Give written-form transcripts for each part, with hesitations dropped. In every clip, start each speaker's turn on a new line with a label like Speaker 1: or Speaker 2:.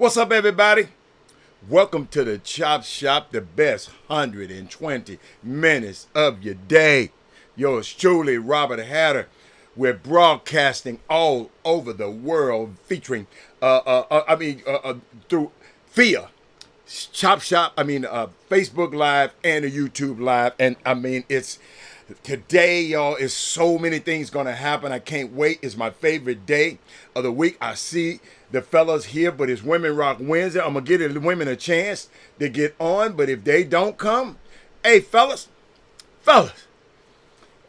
Speaker 1: What's up, everybody? Welcome to the Chop Shop, the best 120 minutes of your day. Yours truly, Robert Hatter. We're broadcasting all over the world, featuring, through via Chop Shop. Facebook Live and a YouTube Live, and it's today, y'all. Is so many things gonna happen. I can't wait. It's my favorite day of the week. I see the fellas here, but it's Women Rock Wednesday. I'm gonna give the women a chance to get on, but if they don't come, hey, fellas,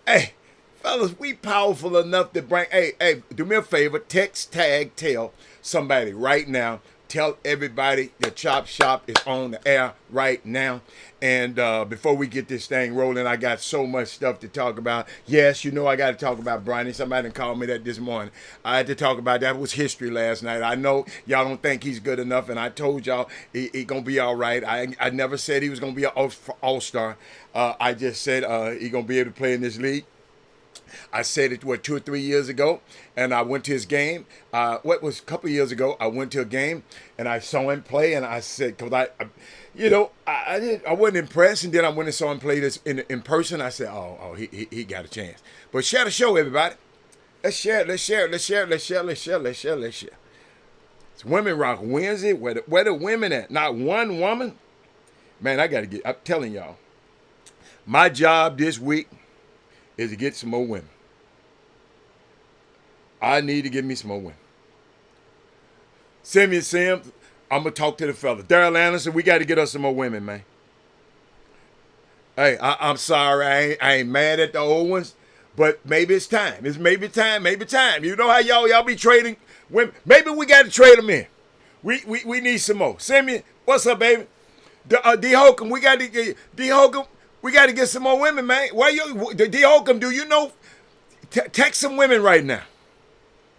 Speaker 1: hey, fellas, we powerful enough to bring. Hey, do me a favor. Text, tag, tell somebody right now. Tell everybody the Chop Shop is on the air right now. And before we get this thing rolling, I got so much stuff to talk about. Yes, you know I got to talk about Bronny. Somebody called me that this morning. I had to talk about that. It was history last night. I know y'all don't think he's good enough, and I told y'all he going to be all right. I never said he was going to be an all-star. I just said he going to be able to play in this league. I said it, 2 or 3 years ago, and I went to his game. A couple of years ago, I went to a game, and I saw him play, and I said, because I wasn't impressed, and then I went and saw him play this in person. I said, he got a chance. But share the show, everybody. Let's share. It's Women Rock Wednesday. Where the women at? Not one woman. Man, I'm telling y'all, my job this week is to get some more women. I need to get me some more women. Send me a Sim. I'm going to talk to the fella. Daryl Anderson, we got to get us some more women, man. Hey, I'm sorry. I ain't mad at the old ones, but maybe it's time. Maybe time. You know how y'all be trading women? Maybe we got to trade them in. We need some more. Send me. What's up, baby? D. Holcomb, we got to get D. Holcomb. We got to get some more women, man. D. Holcomb, do you know? Text some women right now.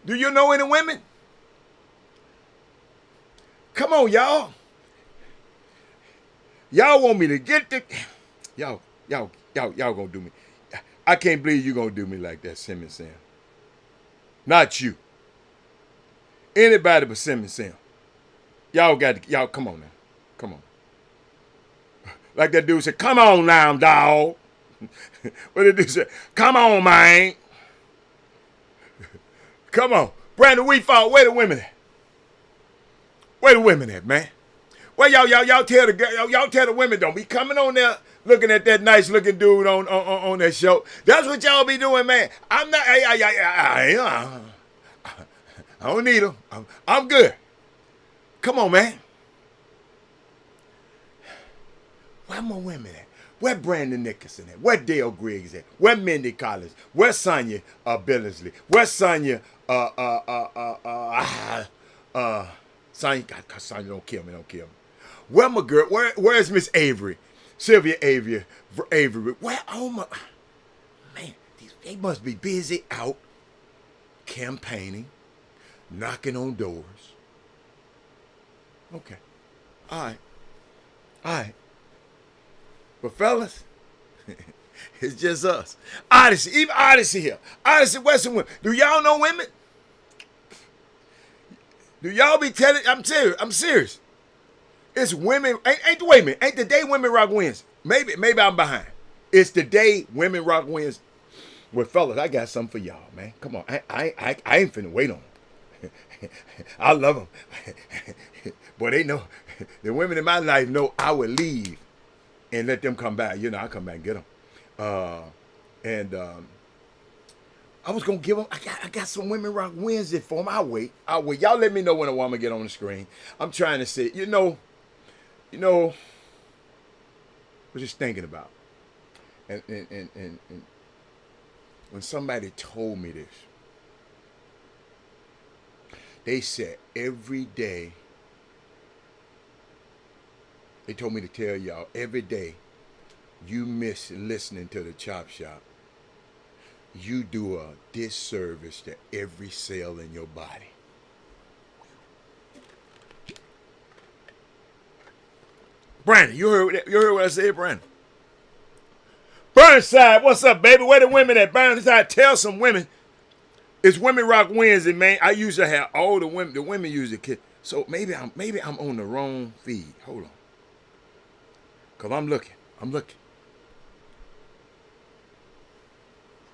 Speaker 1: Do you know any women? Come on, y'all. Y'all want me to get the... Y'all gonna do me. I can't believe you gonna do me like that, Sim. Not you. Anybody but Sim. Y'all come on now. Come on. Like that dude said, come on now, dog. What did the dude say? Come on, man. Come on. Brandon Wheatfall, where the women at? Where the women at, man? Well, y'all tell the women don't be coming on there looking at that nice looking dude on that show. That's what y'all be doing, man. I'm not, I don't need them. I'm good. Come on, man. Where more women at? Where Brandon Nicholson at? Where Dale Griggs at? Where Mindy Collins? Where Sonya Billingsley? Where Sonya Sonya don't kill me. Where my girl? Where's Miss Avery? Sylvia Avery. Where? Oh my man, they must be busy out campaigning, knocking on doors. Okay. All right. But fellas, it's just us. Odyssey, even Odyssey here. Odyssey Western women. Do y'all know women? Do y'all be telling? I'm serious. It's women. Ain't the day Women Rock Wednesday. Maybe I'm behind. It's the day Women Rock Wednesday. Well, fellas, I got something for y'all, man. Come on. I ain't finna wait on them. I love them. But they know, the women in my life know I will leave and let them come back. You know, I come back and get them. I was going to give them, I got some Women Rock Wednesday for them. I'll wait. Y'all let me know when a woman get on the screen. I'm trying to say, you know, I was just thinking about. And when somebody told me this, they said every day, they told me to tell y'all, every day you miss listening to the Chop Shop, you do a disservice to every cell in your body. Brandon, you heard what I said, Brandon? Burnside, what's up, baby? Where the women at? Burnside, tell some women. It's Women Rock Wednesday, man. I usually have all the women. The women usually So maybe I'm on the wrong feed. Hold on. Cause I'm looking. I'm looking.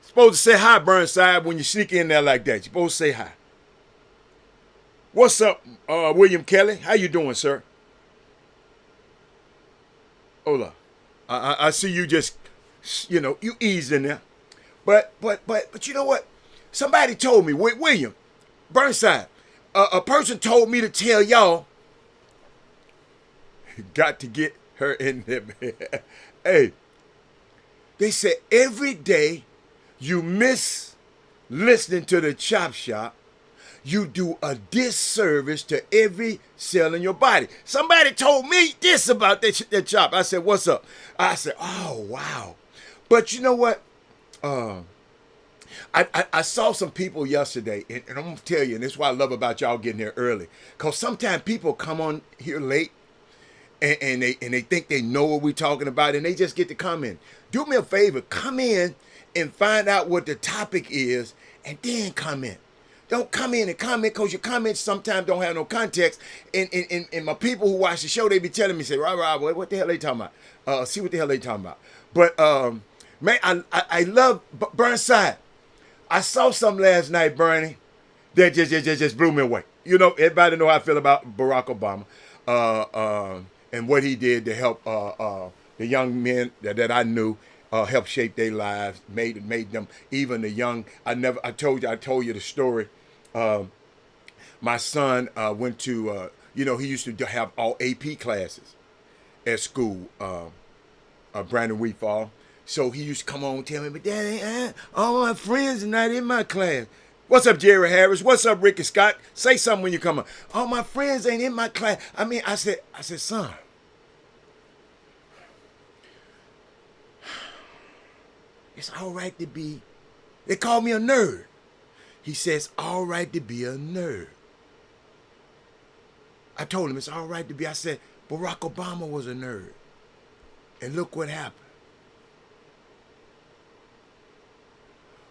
Speaker 1: Supposed to say hi, Burnside, when you sneak in there like that. You're supposed to say hi. What's up, William Kelly? How you doing, sir? Hola. I see you just, you eased in there. But you know what? Somebody told me, William, Burnside, a person told me to tell y'all, got to get her in there. Hey, they said every day you miss listening to the Chop Shop, you do a disservice to every cell in your body. Somebody told me this about that chop. I said, what's up? I said, oh, wow. But you know what? I saw some people yesterday, and I'm going to tell you, and this is what I love about y'all getting here early, because sometimes people come on here late, and they think they know what we're talking about, and they just get to come in. Do me a favor, come in and find out what the topic is, and then come in. Don't come in and comment, because your comments sometimes don't have no context. And my people who watch the show, they be telling me, say, Rob, what the hell they talking about? See what the hell they talking about. But, man, I love Burnside. I saw something last night, Bernie, that just blew me away. You know, everybody know how I feel about Barack Obama and what he did to help the young men that I knew. Help shape their lives, made them, even the young. I told you the story. My son went to, he used to have all AP classes at school, Brandon Wheatfall. So he used to come on and tell me, but Daddy, all my friends are not in my class. What's up, Jerry Harris? What's up, Ricky Scott? Say something when you come on. All my friends ain't in my class. I said, son, it's all right to be, they call me a nerd. He says, all right to be a nerd. I told him it's all right to be, I said, Barack Obama was a nerd. And look what happened.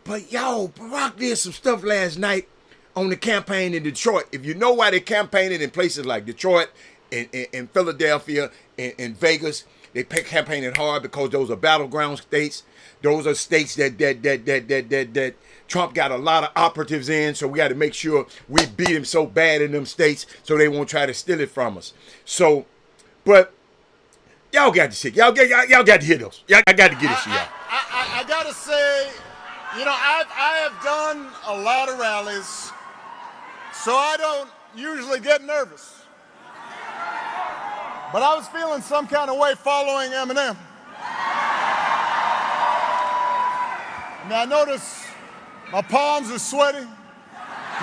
Speaker 1: But yo, Barack did some stuff last night on the campaign in Detroit. If you know why they campaigned in places like Detroit, in Philadelphia, in Vegas, they campaigning hard because those are battleground states. Those are states that Trump got a lot of operatives in, so we got to make sure we beat him so bad in them states so they won't try to steal it from us. So, but y'all got to see, y'all got to hear those. I got to get this to y'all.
Speaker 2: I got to say, I have done a lot of rallies, so I don't usually get nervous. But I was feeling some kind of way following Eminem. Now I notice my palms are sweaty,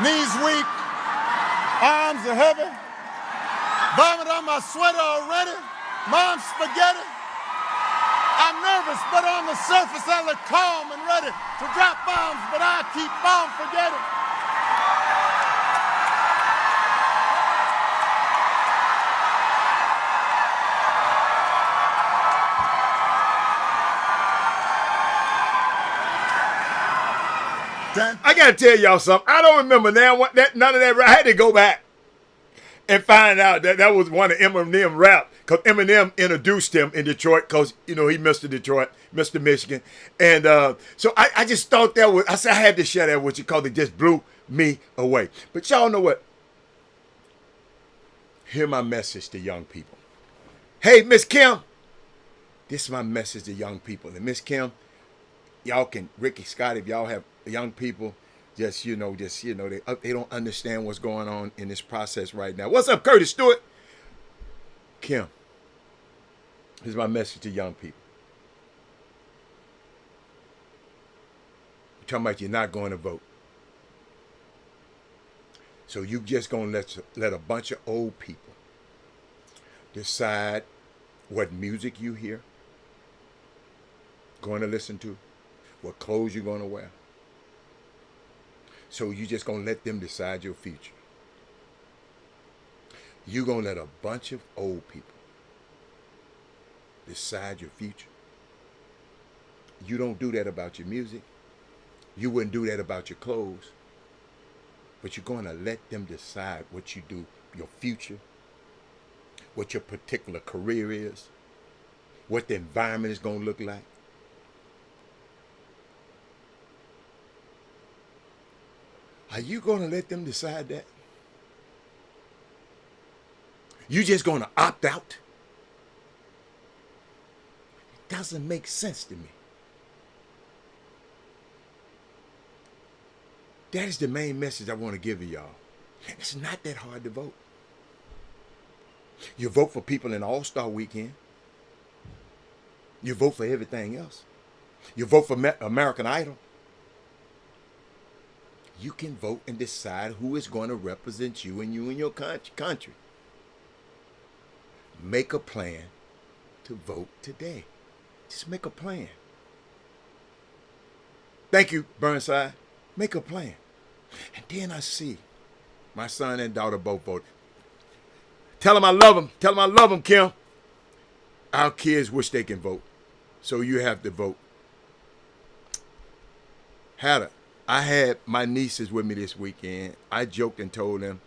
Speaker 2: knees weak, arms are heavy, vomit on my sweater already, mom's spaghetti. I'm nervous, but on the surface I look calm and ready to drop bombs, but I keep on forgetting.
Speaker 1: I gotta tell y'all something. I don't remember now none of that. I had to go back and find out that was one of Eminem rap, because Eminem introduced him in Detroit, because he Mr. Detroit, Mr. Michigan, and so I just thought I said I had to share that with you because it just blew me away. But y'all know what? Hear my message to young people. Hey, Miss Kim, this is my message to young people. And Miss Kim, y'all can, Ricky Scott, if y'all have young people, they don't understand what's going on in this process right now. What's up, Curtis Stewart? Kim, here's my message to young people. You're talking about you're not going to vote. So you just going to let a bunch of old people decide what music you hear, going to listen to, what clothes you're going to wear. So you just going to let them decide your future. You're going to let a bunch of old people decide your future. You don't do that about your music. You wouldn't do that about your clothes. But you're going to let them decide what you do your future, what your particular career is, what the environment is going to look like. Are you going to let them decide that? You just going to opt out? It doesn't make sense to me. That is the main message I want to give to y'all. It's not that hard to vote. You vote for people in All-Star Weekend. You vote for everything else. You vote for American Idol. You can vote and decide who is going to represent you and your country. Make a plan to vote today. Just make a plan. Thank you, Burnside. Make a plan. And then I see my son and daughter both voted. Tell them I love them. Tell them I love them, Kim. Our kids wish they can vote. So you have to vote. I had my nieces with me this weekend. I joked and told them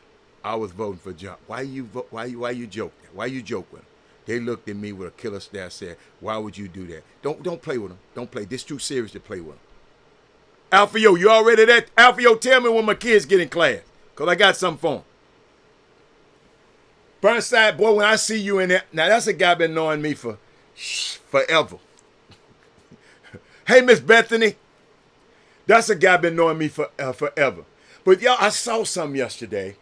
Speaker 1: I was voting for John. Why you joking? Why you joke with them? They looked at me with a killer stare and said, why would you do that? Don't play with them. Don't play. This is too serious to play with them. Alfio, you already there? Alfio, tell me when my kids get in class, because I got something for them. Burnside, boy, when I see you in there, now that's a guy been knowing me for forever. Hey, Miss Bethany, that's a guy been knowing me for forever. But y'all, I saw something yesterday,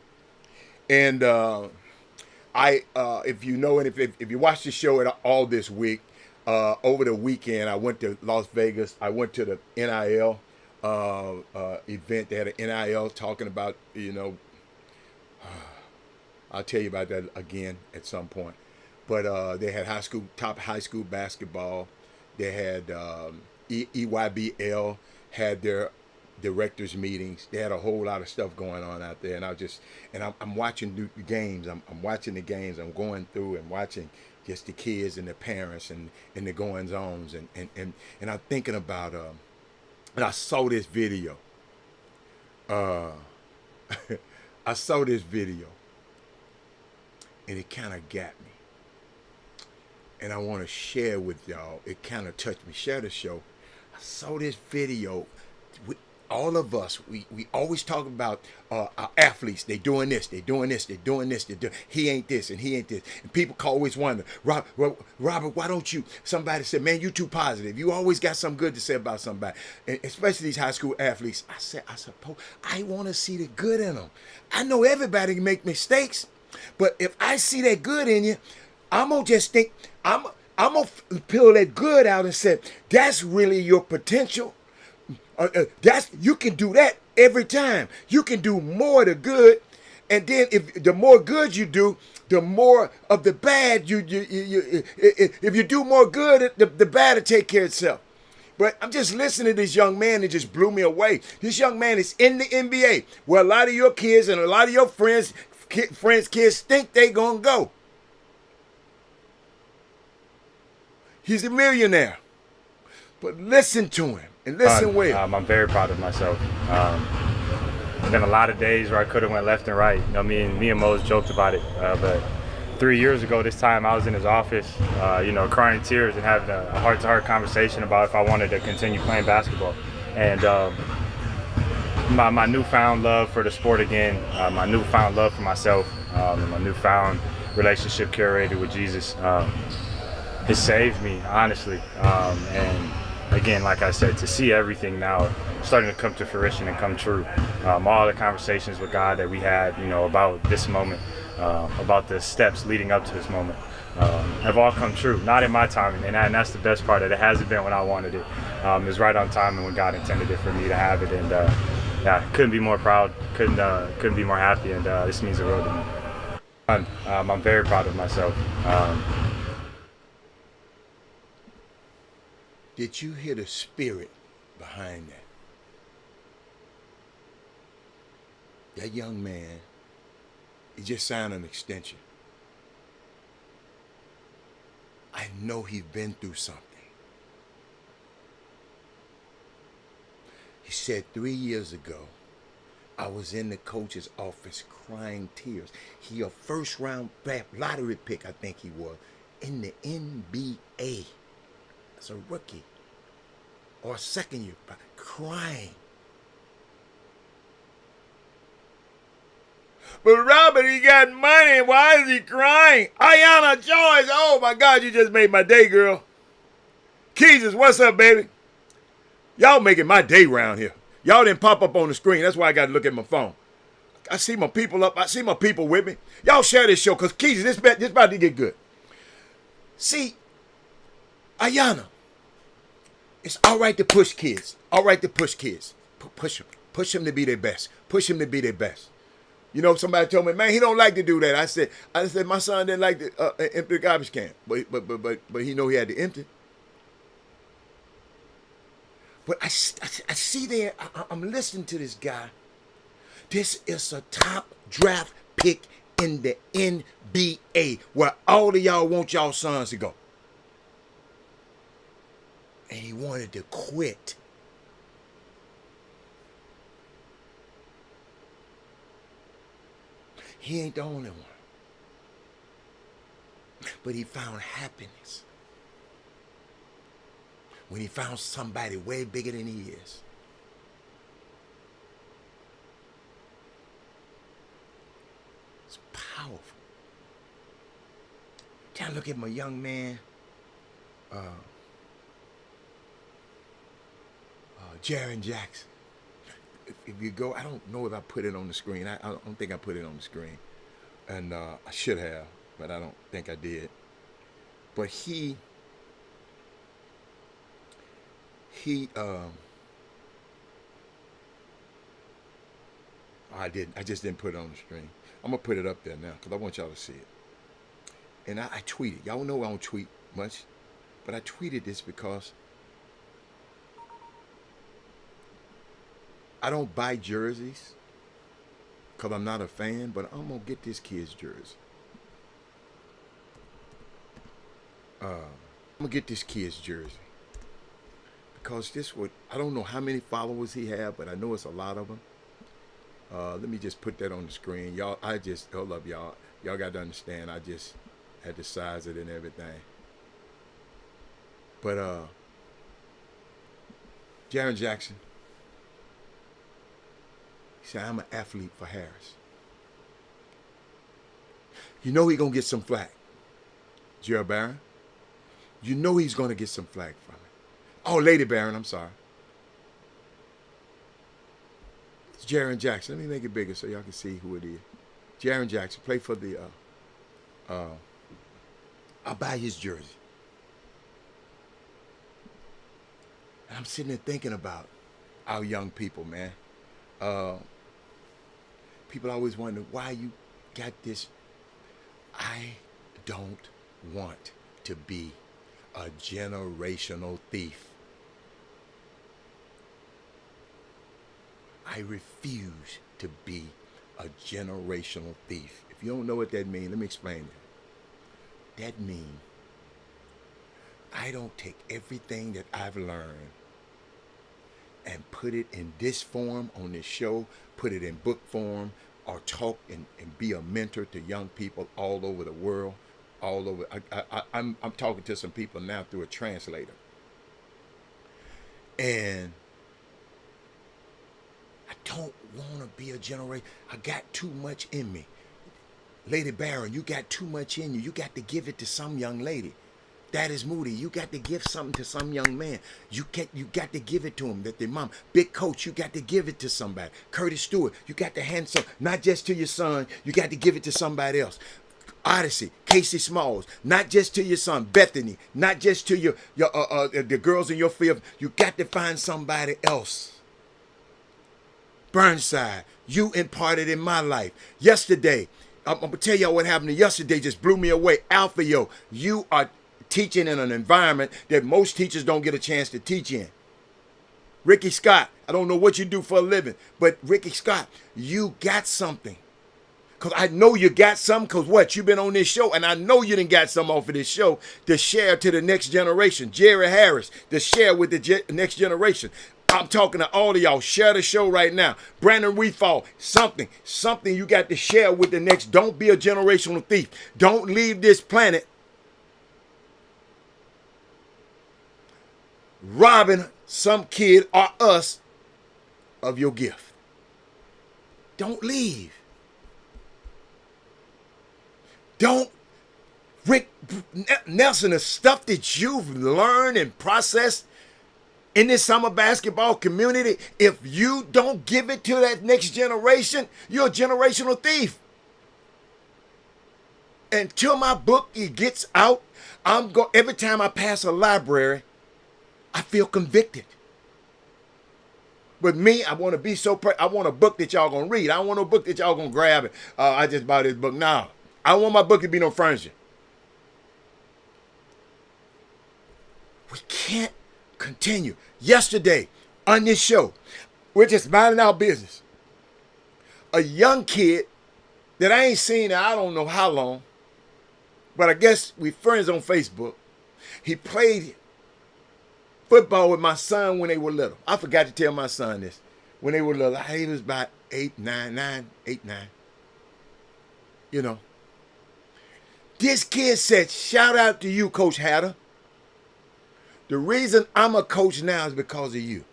Speaker 1: and if you know, and if you watch the show all this week, over the weekend, I went to Las Vegas. I went to the NIL event. They had an NIL talking about, I'll tell you about that again at some point. But they had top high school basketball. They had EYBL had their directors meetings. They had a whole lot of stuff going on out there, and I'm watching the games. I'm watching the games. I'm going through and watching just the kids and the parents and the goings ons and I'm thinking about and I saw this video. I saw this video, and it kind of got me. And I want to share with y'all. It kind of touched me. Share the show. I saw this video. All of us, we always talk about our athletes. They doing this, they doing this, they doing this. He ain't this and he ain't this. And people always wonder, Robert, why don't you? Somebody said, man, you too positive. You always got something good to say about somebody, and especially these high school athletes. I suppose I want to see the good in them. I know everybody can make mistakes, but if I see that good in you, I'm gonna just think I'm gonna peel that good out and say that's really your potential. You can do that every time. You can do more of the good, and then if the more good you do, the more of the bad if you do more good, the bad will take care of itself. But I'm just listening to this young man, it just blew me away. This young man is in the NBA, where a lot of your kids and a lot of your kids think they gonna go. He's a millionaire, but listen to him. And listen well.
Speaker 3: I'm very proud of myself. There's been a lot of days where I could have went left and right. Me and Mose joked about it. But 3 years ago, this time I was in his office, crying tears and having a heart-to-heart conversation about if I wanted to continue playing basketball. And my newfound love for the sport again, my newfound love for myself, and my newfound relationship curated with Jesus, has saved me, honestly. And again, like I said, to see everything now starting to come to fruition and come true. All the conversations with God that we had, about this moment, about the steps leading up to this moment, have all come true. Not in my timing, and that's the best part. That it hasn't been when I wanted it. It was right on time and when God intended it for me to have it. And couldn't be more proud. Couldn't be more happy. And this means the world to me. I'm very proud of myself.
Speaker 1: Did you hear the spirit behind that? That young man, he just signed an extension. I know he's been through something. He said 3 years ago, I was in the coach's office crying tears. He a first round draft lottery pick, I think he was, in the NBA as a rookie or a second year, crying. But Robert, he got money. Why is he crying? Ayanna Joyce, oh my God, you just made my day, girl. Keezus, what's up, baby? Y'all making my day round here. Y'all didn't pop up on the screen. That's why I got to look at my phone. I see my people up. I see my people with me. Y'all share this show because Keezus, this about to get good. See, Ayanna, it's all right to push kids. All right to push kids. Push them. Push them to be their best. Push them to be their best. You know, somebody told me, man, he don't like to do that. I said, my son didn't like to empty the garbage can, but he know he had to empty. But I see there, I'm listening to this guy. This is a top draft pick in the NBA, where all of y'all want y'all sons to go. And he wanted to quit. He ain't the only one. But he found happiness when he found somebody way bigger than he is. It's powerful. Can I look at my young man, Jaren Jackson. If you go, I don't know if I put it on the screen. I don't think I put it on the screen. And I should have, but I don't think I did. But I didn't. I just didn't put it on the screen. I'm going to put it up there now because I want y'all to see it. And I tweeted. Y'all know I don't tweet much, but I tweeted this because I don't buy jerseys because I'm not a fan, but I'm going to get this kid's jersey. I'm going to get this kid's jersey. Because I don't know how many followers he have, but I know it's a lot of them. Let me just put that on the screen. Hold up, y'all. Y'all got to understand, I just had to size it and everything. But, Jaren Jackson, he said, I'm an athlete for Harris. You know he's going to get some flack. Gerald Barron, you know he's going to get some flack from it. Oh, Lady Barron, I'm sorry. It's Jaren Jackson. Let me make it bigger so y'all can see who it is. Jaren Jackson, play for the, I'll buy his jersey. And I'm sitting there thinking about our young people, man. People always wonder why you got this. I don't want to be a generational thief. I refuse to be a generational thief. If you don't know what that means, let me explain it. That means I don't take everything that I've learned and put it in this form on this show, put it in book form, or talk and be a mentor to young people all over the world, all over. I'm talking to some people now through a translator. And I don't want to be a generation. I got too much in me. Lady Barron, you got too much in you. You got to give it to some young lady. That is Moody. You got to give something to some young man. You got to give it to him. That their mom, Big Coach, you got to give it to somebody. Curtis Stewart, you got to hand some, not just to your son. You got to give it to somebody else. Odyssey, Casey Smalls, not just to your son. Bethany, not just to your the girls in your field. You got to find somebody else. Burnside, you imparted in my life. Yesterday, I'm going to tell y'all what happened to yesterday. Just blew me away. Alphayo, you are teaching in an environment that most teachers don't get a chance to teach in. Ricky Scott, I don't know what you do for a living, but Ricky Scott, you got something. Because I know you got something because what? You've been on this show, and I know you done got some off of this show to share to the next generation. Jerry Harris, to share with the next generation. I'm talking to all of y'all. Share the show right now. Brandon Weefall, something you got to share with the next. Don't be a generational thief. Don't leave this planet robbing some kid or us of your gift. Don't leave. Don't, Rick Nelson, the stuff that you've learned and processed in this summer basketball community, if you don't give it to that next generation, you're a generational thief. Until my book gets out, every time I pass a library, I feel convicted. But me, I want to be I want a book that y'all gonna read. I don't want no book that y'all gonna grab it. I just bought this book. No, I don't want my book to be no furniture. We can't continue. Yesterday on this show, we're just minding our business. A young kid that I ain't seen in I don't know how long, but I guess we friends on Facebook. He played football with my son when they were little. I forgot to tell my son this. When they were little, he was about 8, 9. You know. This kid said, shout out to you, Coach Hatter. The reason I'm a coach now is because of you.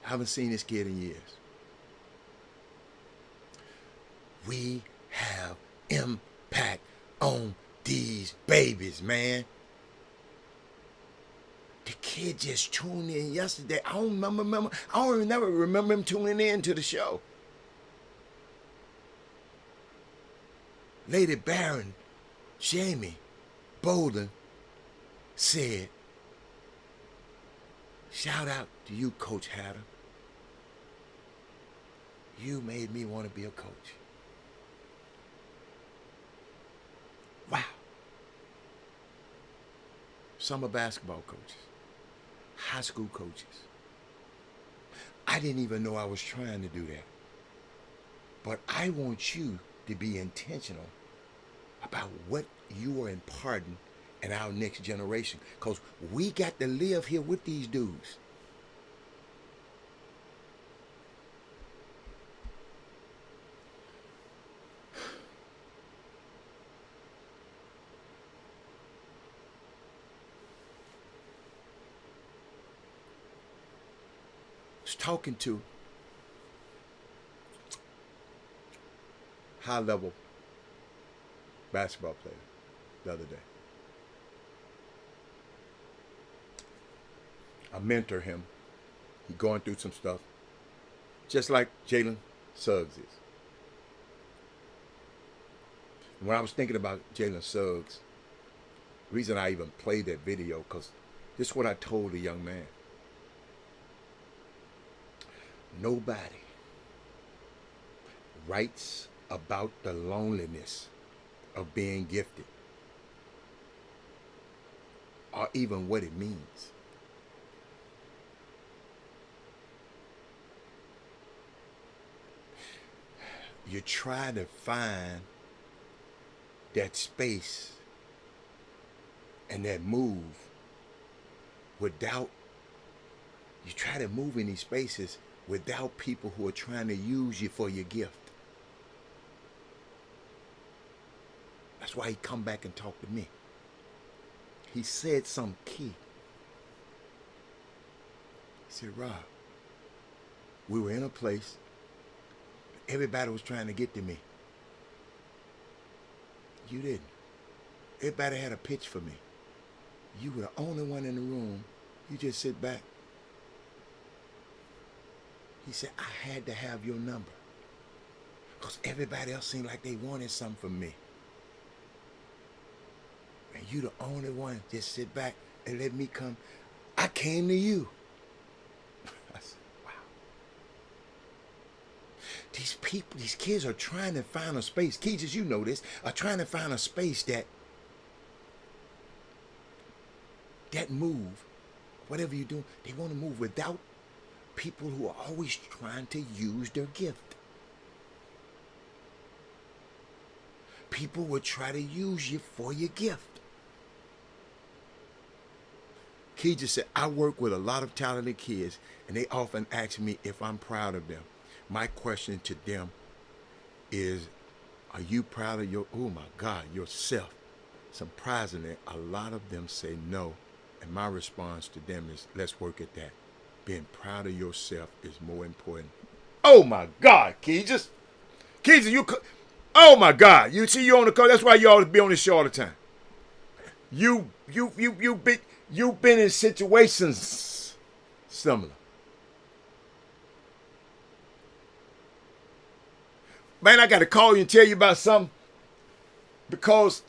Speaker 1: I haven't seen this kid in years. We have impact on these babies, man. The kid just tuned in yesterday. I don't remember him tuning in to the show. Lady Baron, Jamie Bolden said, shout out to you, Coach Hatter. You made me want to be a coach. Wow. Summer basketball coaches, high school coaches. I didn't even know I was trying to do that. But I want you to be intentional about what you are imparting in our next generation. Because we got to live here with these dudes. Talking to high-level basketball player the other day. I mentor him. He's going through some stuff, just like Jalen Suggs is. When I was thinking about Jalen Suggs, the reason I even played that video, because this is what I told the young man. Nobody writes about the loneliness of being gifted or even what it means. You try to find that space and that move without, you try to move in these spaces without people who are trying to use you for your gift. That's why he come back and talk to me. He said something key. He said, Rob, we were in a place, everybody was trying to get to me. You didn't. Everybody had a pitch for me. You were the only one in the room. You just sit back. He said, I had to have your number. Because everybody else seemed like they wanted something from me. And you the only one. Just sit back and let me come. I came to you. I said, wow. These people, these kids are trying to find a space. Kids, as you know this, are trying to find a space that move, whatever you do, they want to move without people who are always trying to use their gift. people will try to use you for your gift. Key just said, I work with a lot of talented kids, and they often ask me if I'm proud of them. My question to them is, are you proud of yourself? Surprisingly, a lot of them say no, and my response to them is, let's work at that. Being proud of yourself is more important. Oh my God, Keezus, oh my God, you see you on the call. That's why you always be on this show all the time. You've been in situations similar. Man, I got to call you and tell you about something, because,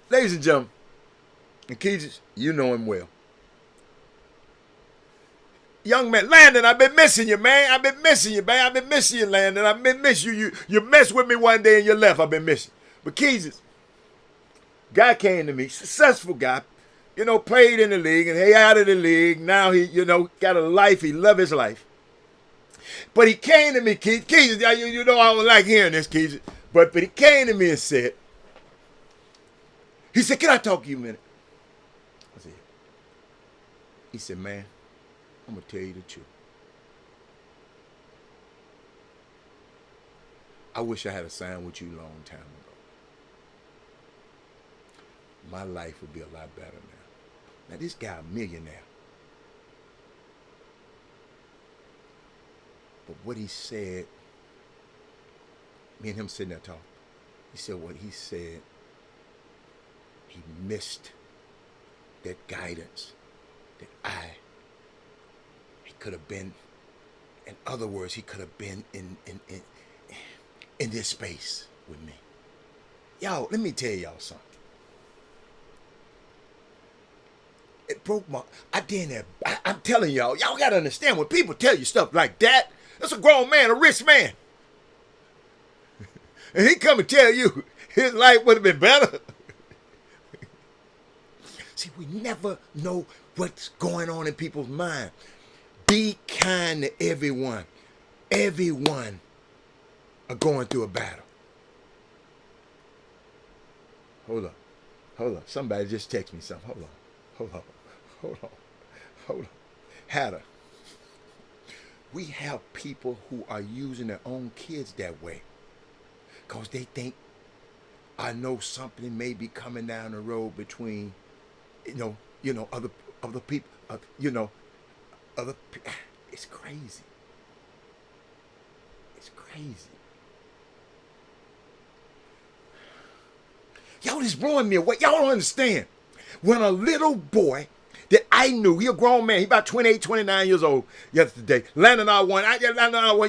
Speaker 1: ladies and gentlemen, and Keezus, you know him well. Young man, Landon, I've been missing you, man. I've been missing you, Landon. I've been missing you. You messed with me one day and you left. I've been missing you. But Keezus, guy came to me, successful guy, played in the league, and he out of the league. Now he, got a life. He love his life. But he came to me, Keezus, I don't like hearing this, Keezus. But he came to me and said, can I talk to you a minute? I said, he said, man, I'm going to tell you the truth. I wish I had a sign with you a long time ago. My life would be a lot better now. Now, this guy a millionaire. But what he said, me and him sitting there talking, he said what he said, he missed that guidance that he could have been, in other words, he could have been in this space with me. Y'all, let me tell y'all something. It broke my, I'm telling y'all got to understand, when people tell you stuff like that, that's a grown man, a rich man. And he come and tell you his life would have been better. See, we never know what's going on in people's mind. Be kind to everyone. Everyone are going through a battle. Hold on. Somebody just text me something. Hold on. Hatter. We have people who are using their own kids that way, because they think, I know something may be coming down the road between, other people, it's crazy. It's crazy. Y'all just blowing me away. Y'all don't understand. When a little boy that I knew, he a grown man, he about 28, 29 years old yesterday. Landon I won.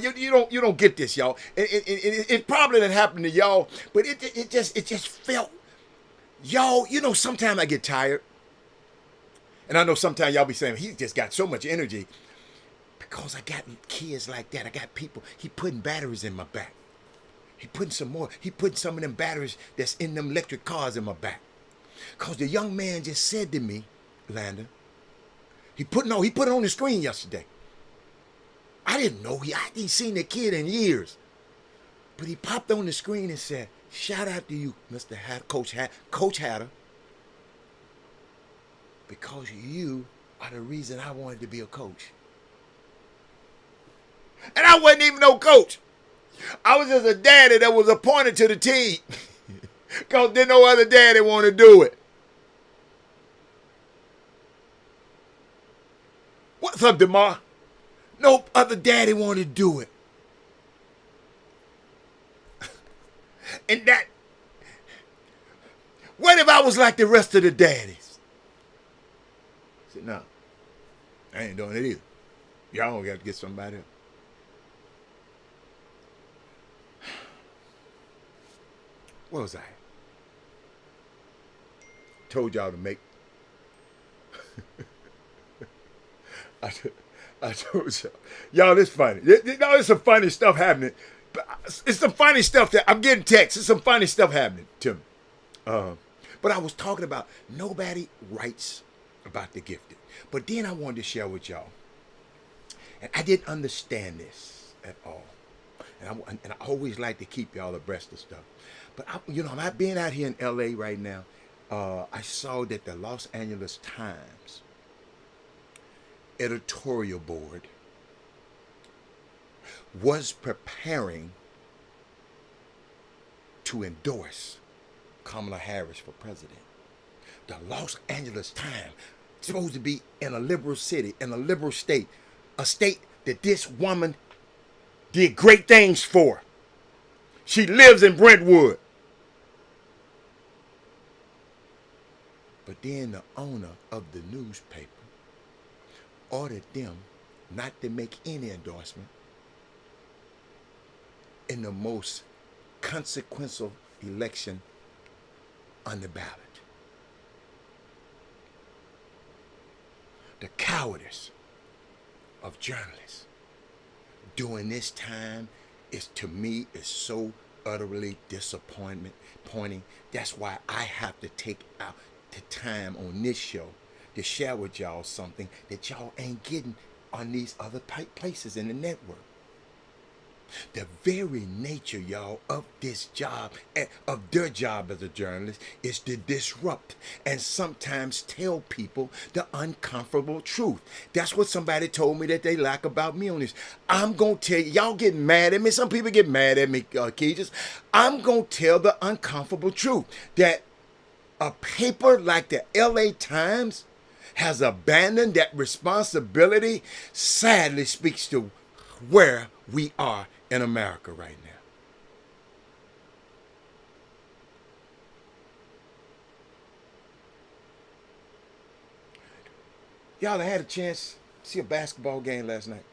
Speaker 1: You don't get this, y'all. It probably didn't happen to y'all, but it just felt, y'all, sometimes I get tired. And I know sometimes y'all be saying, he just got so much energy. Because I got kids like that. I got people, he putting batteries in my back. He putting some of them batteries that's in them electric cars in my back. Because the young man just said to me, Landon, he put it on the screen yesterday. I didn't know, I hadn't seen the kid in years. But he popped on the screen and said, shout out to you, Mr. Hatter, Coach Hatter, because you are the reason I wanted to be a coach. And I wasn't even no coach. I was just a daddy that was appointed to the team. Because there's no other daddy want to do it. What's up, DeMar? No other daddy want to do it. And what if I was like the rest of the daddies? I said, no, I ain't doing it either. Y'all got to get somebody else. What was I? Told y'all to make. I told y'all, this funny. There's some funny stuff happening. It's some funny stuff that I'm getting texts. It's some funny stuff happening to me. But I was talking about nobody writes about the gifted. But then I wanted to share with y'all, and I didn't understand this at all. And I always like to keep y'all abreast of stuff. But I'm being out here in L.A. right now. I saw that the Los Angeles Times editorial board was preparing to endorse Kamala Harris for president. The Los Angeles Times, supposed to be in a liberal city, in a liberal state, a state that this woman did great things for. She lives in Brentwood. But then the owner of the newspaper ordered them not to make any endorsement in the most consequential election on the ballot. The cowardice of journalists during this time to me is so utterly disappointing. That's why I have to take out the time on this show to share with y'all something that y'all ain't getting on these other places in the network. The very nature, y'all, of this job, of their job as a journalist, is to disrupt and sometimes tell people the uncomfortable truth. That's what somebody told me that they like about me on this. I'm going to tell you, y'all get mad at me. Some people get mad at me, Keeges. I'm going to tell the uncomfortable truth that a paper like the LA Times has abandoned that responsibility. Sadly speaks to where we are in America right now. Y'all had a chance to see a basketball game last night.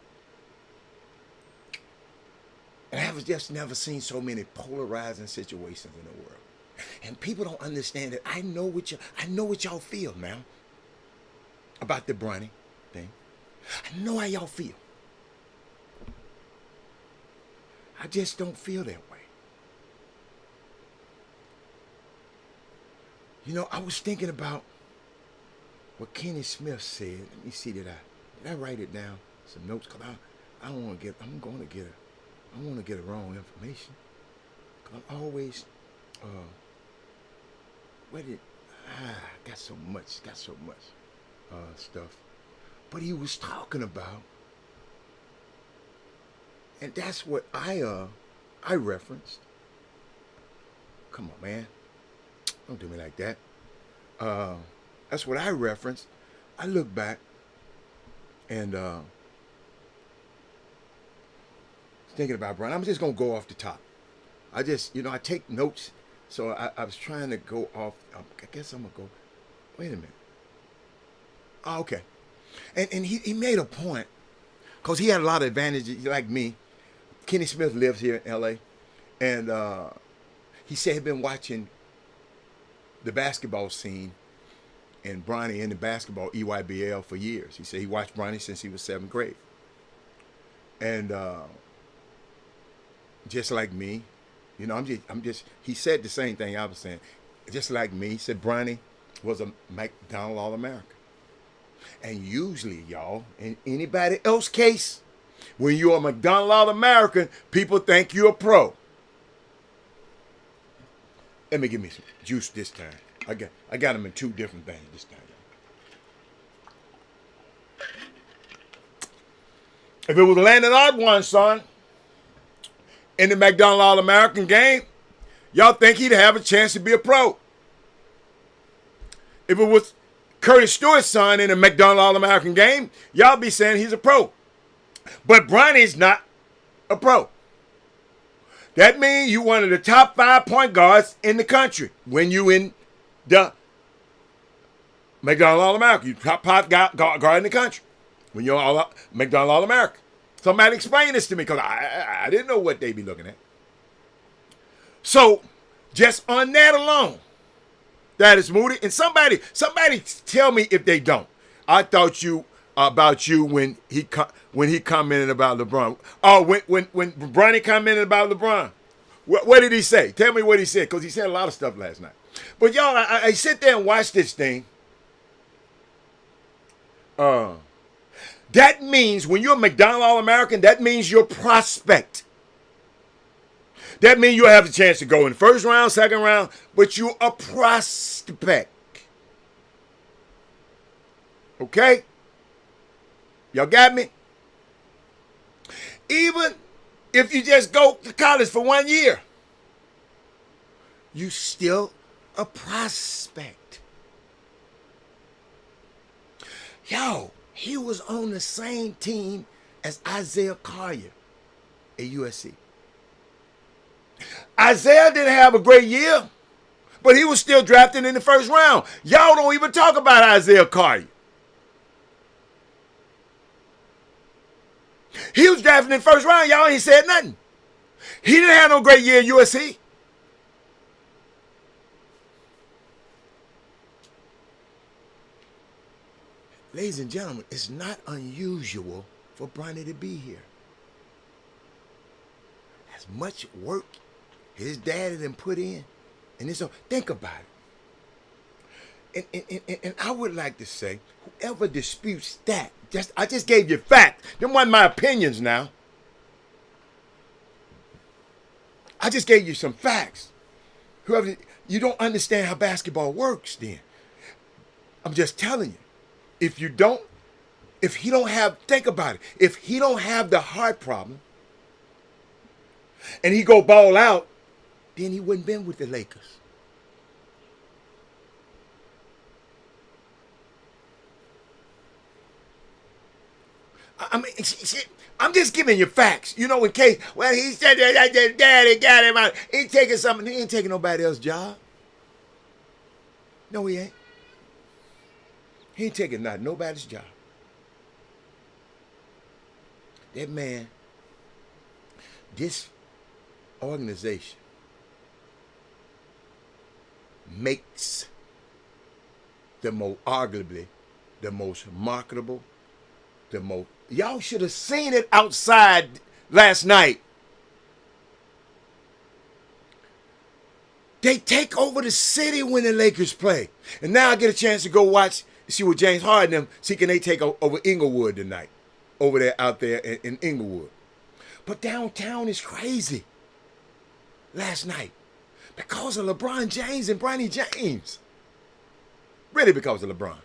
Speaker 1: And I have just never seen so many polarizing situations in the world. And people don't understand it. I know what y'all feel now about the Bronny thing. I know how y'all feel. I just don't feel that way. You know, I was thinking about what Kenny Smith said. Let me see, did I write it down? Some notes, cause I want to get a wrong information. Cause I'm always, got so much stuff. But he was talking about, and that's what I referenced. Come on, man. Don't do me like that. That's what I referenced. I look back and thinking about Brian. I'm just going to go off the top. I take notes. So I was trying to go off. I guess I'm going to go. Wait a minute. Oh, okay. And he made a point because he had a lot of advantages like me. Kenny Smith lives here in L.A. And he said he'd been watching the basketball scene and Bronny in the basketball EYBL for years. He said he watched Bronny since he was 7th grade. And just like me, you know, he said the same thing I was saying. Just like me, he said Bronny was a McDonald All-American. And usually, y'all, in anybody else's case, when you're a McDonald All-American, people think you're a pro. Let me give me some juice this time. I got them in 2 different things this time. If it was Landon Osborne, son, in the McDonald All-American game, y'all think he'd have a chance to be a pro. If it was Curtis Stewart's son in a McDonald All-American game, y'all be saying he's a pro. But Bronny's not a pro. That means you one of the top 5 point guards in the country when you in the McDonald All-American. You top 5 guard in the country when you're McDonald All-American. Somebody explain this to me because I didn't know what they be looking at. So just on that alone, that is Moody. And somebody tell me if they don't. I thought about you when he commented about LeBron. Oh, when Bronny commented about LeBron. What did he say? Tell me what he said, because he said a lot of stuff last night. But y'all, I sit there and watch this thing. That means when you're a McDonald All-American, that means you're a prospect. That means you'll have a chance to go in the first round, second round, but you're a prospect. Okay? Y'all got me? Even if you just go to college for 1 year, you still a prospect. Yo, he was on the same team as Isaiah Collier at USC. Isaiah didn't have a great year, but he was still drafted in the first round. Y'all don't even talk about Isaiah Collier. He was drafted in the first round. Y'all ain't said nothing. He didn't have no great year at USC. Ladies and gentlemen, it's not unusual for Bronny to be here. As much work his daddy done put in, and it's think about it. And I would like to say, whoever disputes that, I just gave you facts. Them weren't my opinions now. I just gave you some facts. Whoever, you don't understand how basketball works then. I'm just telling you. If he don't have, think about it. If he don't have the heart problem and he go ball out, then he wouldn't been with the Lakers. I mean, I'm just giving you facts. You know, in case, well, he said that daddy got him out. He taking something. He ain't taking nobody else's job. No, he ain't. He ain't taking nobody's job. That man, this organization makes arguably the most marketable, y'all should have seen it outside last night. They take over the city when the Lakers play. And now I get a chance to go see what James Harden them, see can they take over Inglewood tonight. Over there, out there in Inglewood. But downtown is crazy. Last night. Because of LeBron James and Bronny James. Really because of LeBron.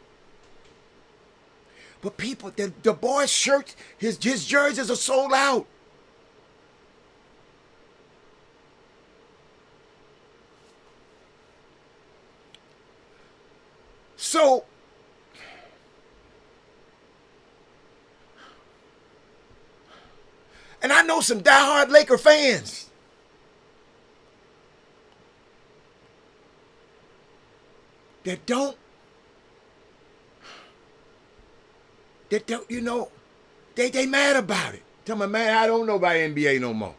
Speaker 1: But people, the boy's shirt, his jerseys are sold out. So, and I know some diehard Laker fans. That don't, you know, they mad about it. Tell me, man, I don't know about NBA no more.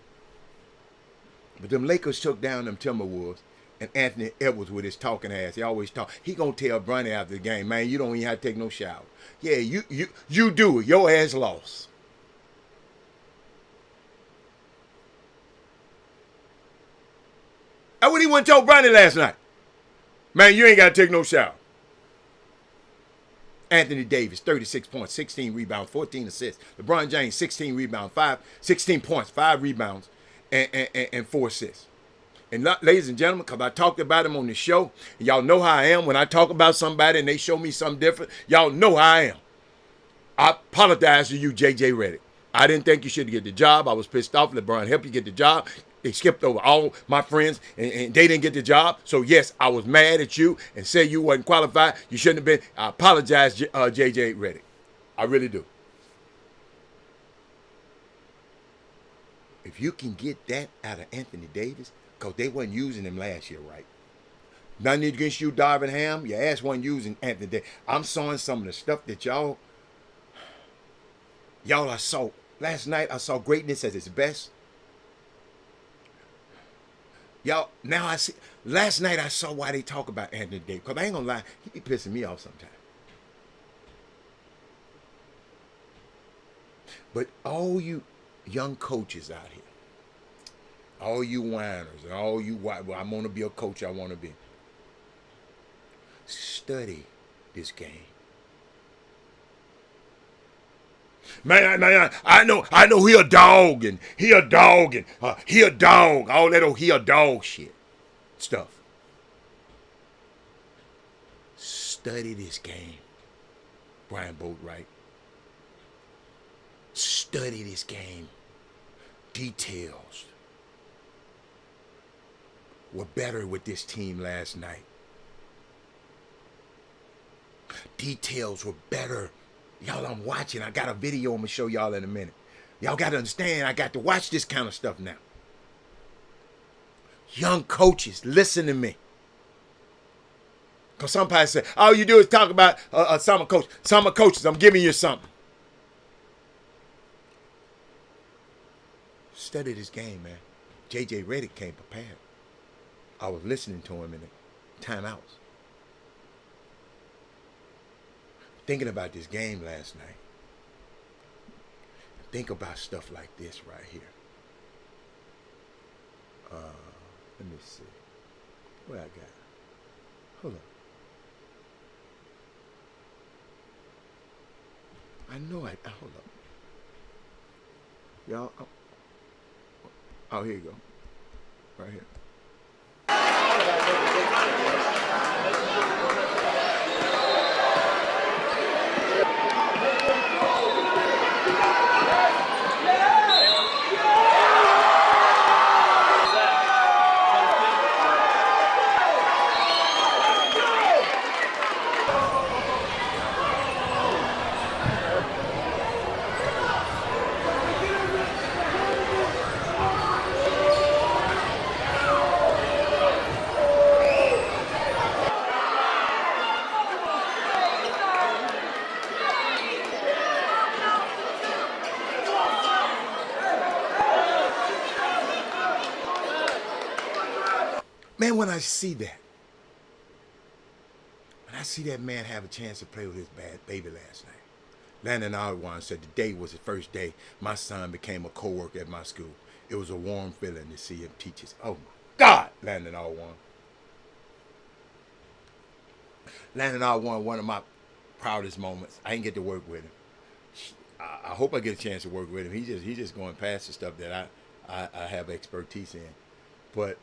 Speaker 1: But them Lakers took down them Timberwolves, and Anthony Edwards with his talking ass, he always talk. He gonna tell Bronny after the game, man, you don't even have to take no shower. Yeah, you do it. Your ass lost. That's what he went and told Bronny last night. Man, you ain't got to take no shower. Anthony Davis, 36 points, 16 rebounds, 14 assists. LeBron James, 16 rebounds, 16 points, 5 rebounds, and 4 assists. And ladies and gentlemen, because I talked about him on the show, and y'all know how I am when I talk about somebody and they show me something different. Y'all know how I am. I apologize to you, J.J. Redick. I didn't think you should get the job. I was pissed off. LeBron helped you get the job. They skipped over all my friends, and they didn't get the job. So, yes, I was mad at you and said you wasn't qualified. You shouldn't have been. I apologize, J.J. Redick. I really do. If you can get that out of Anthony Davis, because they wasn't using him last year, right? Nothing against you, Darvin Ham. Your ass wasn't using Anthony Davis. I'm showing some of the stuff that y'all I saw. Last night, I saw greatness at its best. Y'all, now I see. Last night I saw why they talk about Anthony Davis. Because I ain't gonna lie, he be pissing me off sometimes. But all you young coaches out here, all you whiners, and all you, well, I want to be a coach, I want to be. Study this game. Man, I know he a dog and he a dog and he a dog. All that he a dog shit stuff. Study this game, Brian Boatwright. Study this game. Details were better with this team last night. Details were better. Y'all, I'm watching. I got a video I'm going to show y'all in a minute. Y'all got to understand, I got to watch this kind of stuff now. Young coaches, listen to me. Because somebody say, all you do is talk about summer coach. Summer coaches, I'm giving you something. Study this game, man. J.J. Redick came prepared. I was listening to him in the timeouts. Thinking about this game last night. Think about stuff like this right here. Let me see. What I got? Hold up. I know hold up. Y'all, oh, here you go. Right here. Man, when I see that man have a chance to play with his bad baby last night. Landon Alwan said today was the first day my son became a co-worker at my school. It was a warm feeling to see him teach us. Oh my God, Landon Alwan. Landon Alwan, one of my proudest moments. I didn't get to work with him. I hope I get a chance to work with him. He's just going past the stuff that I have expertise in. But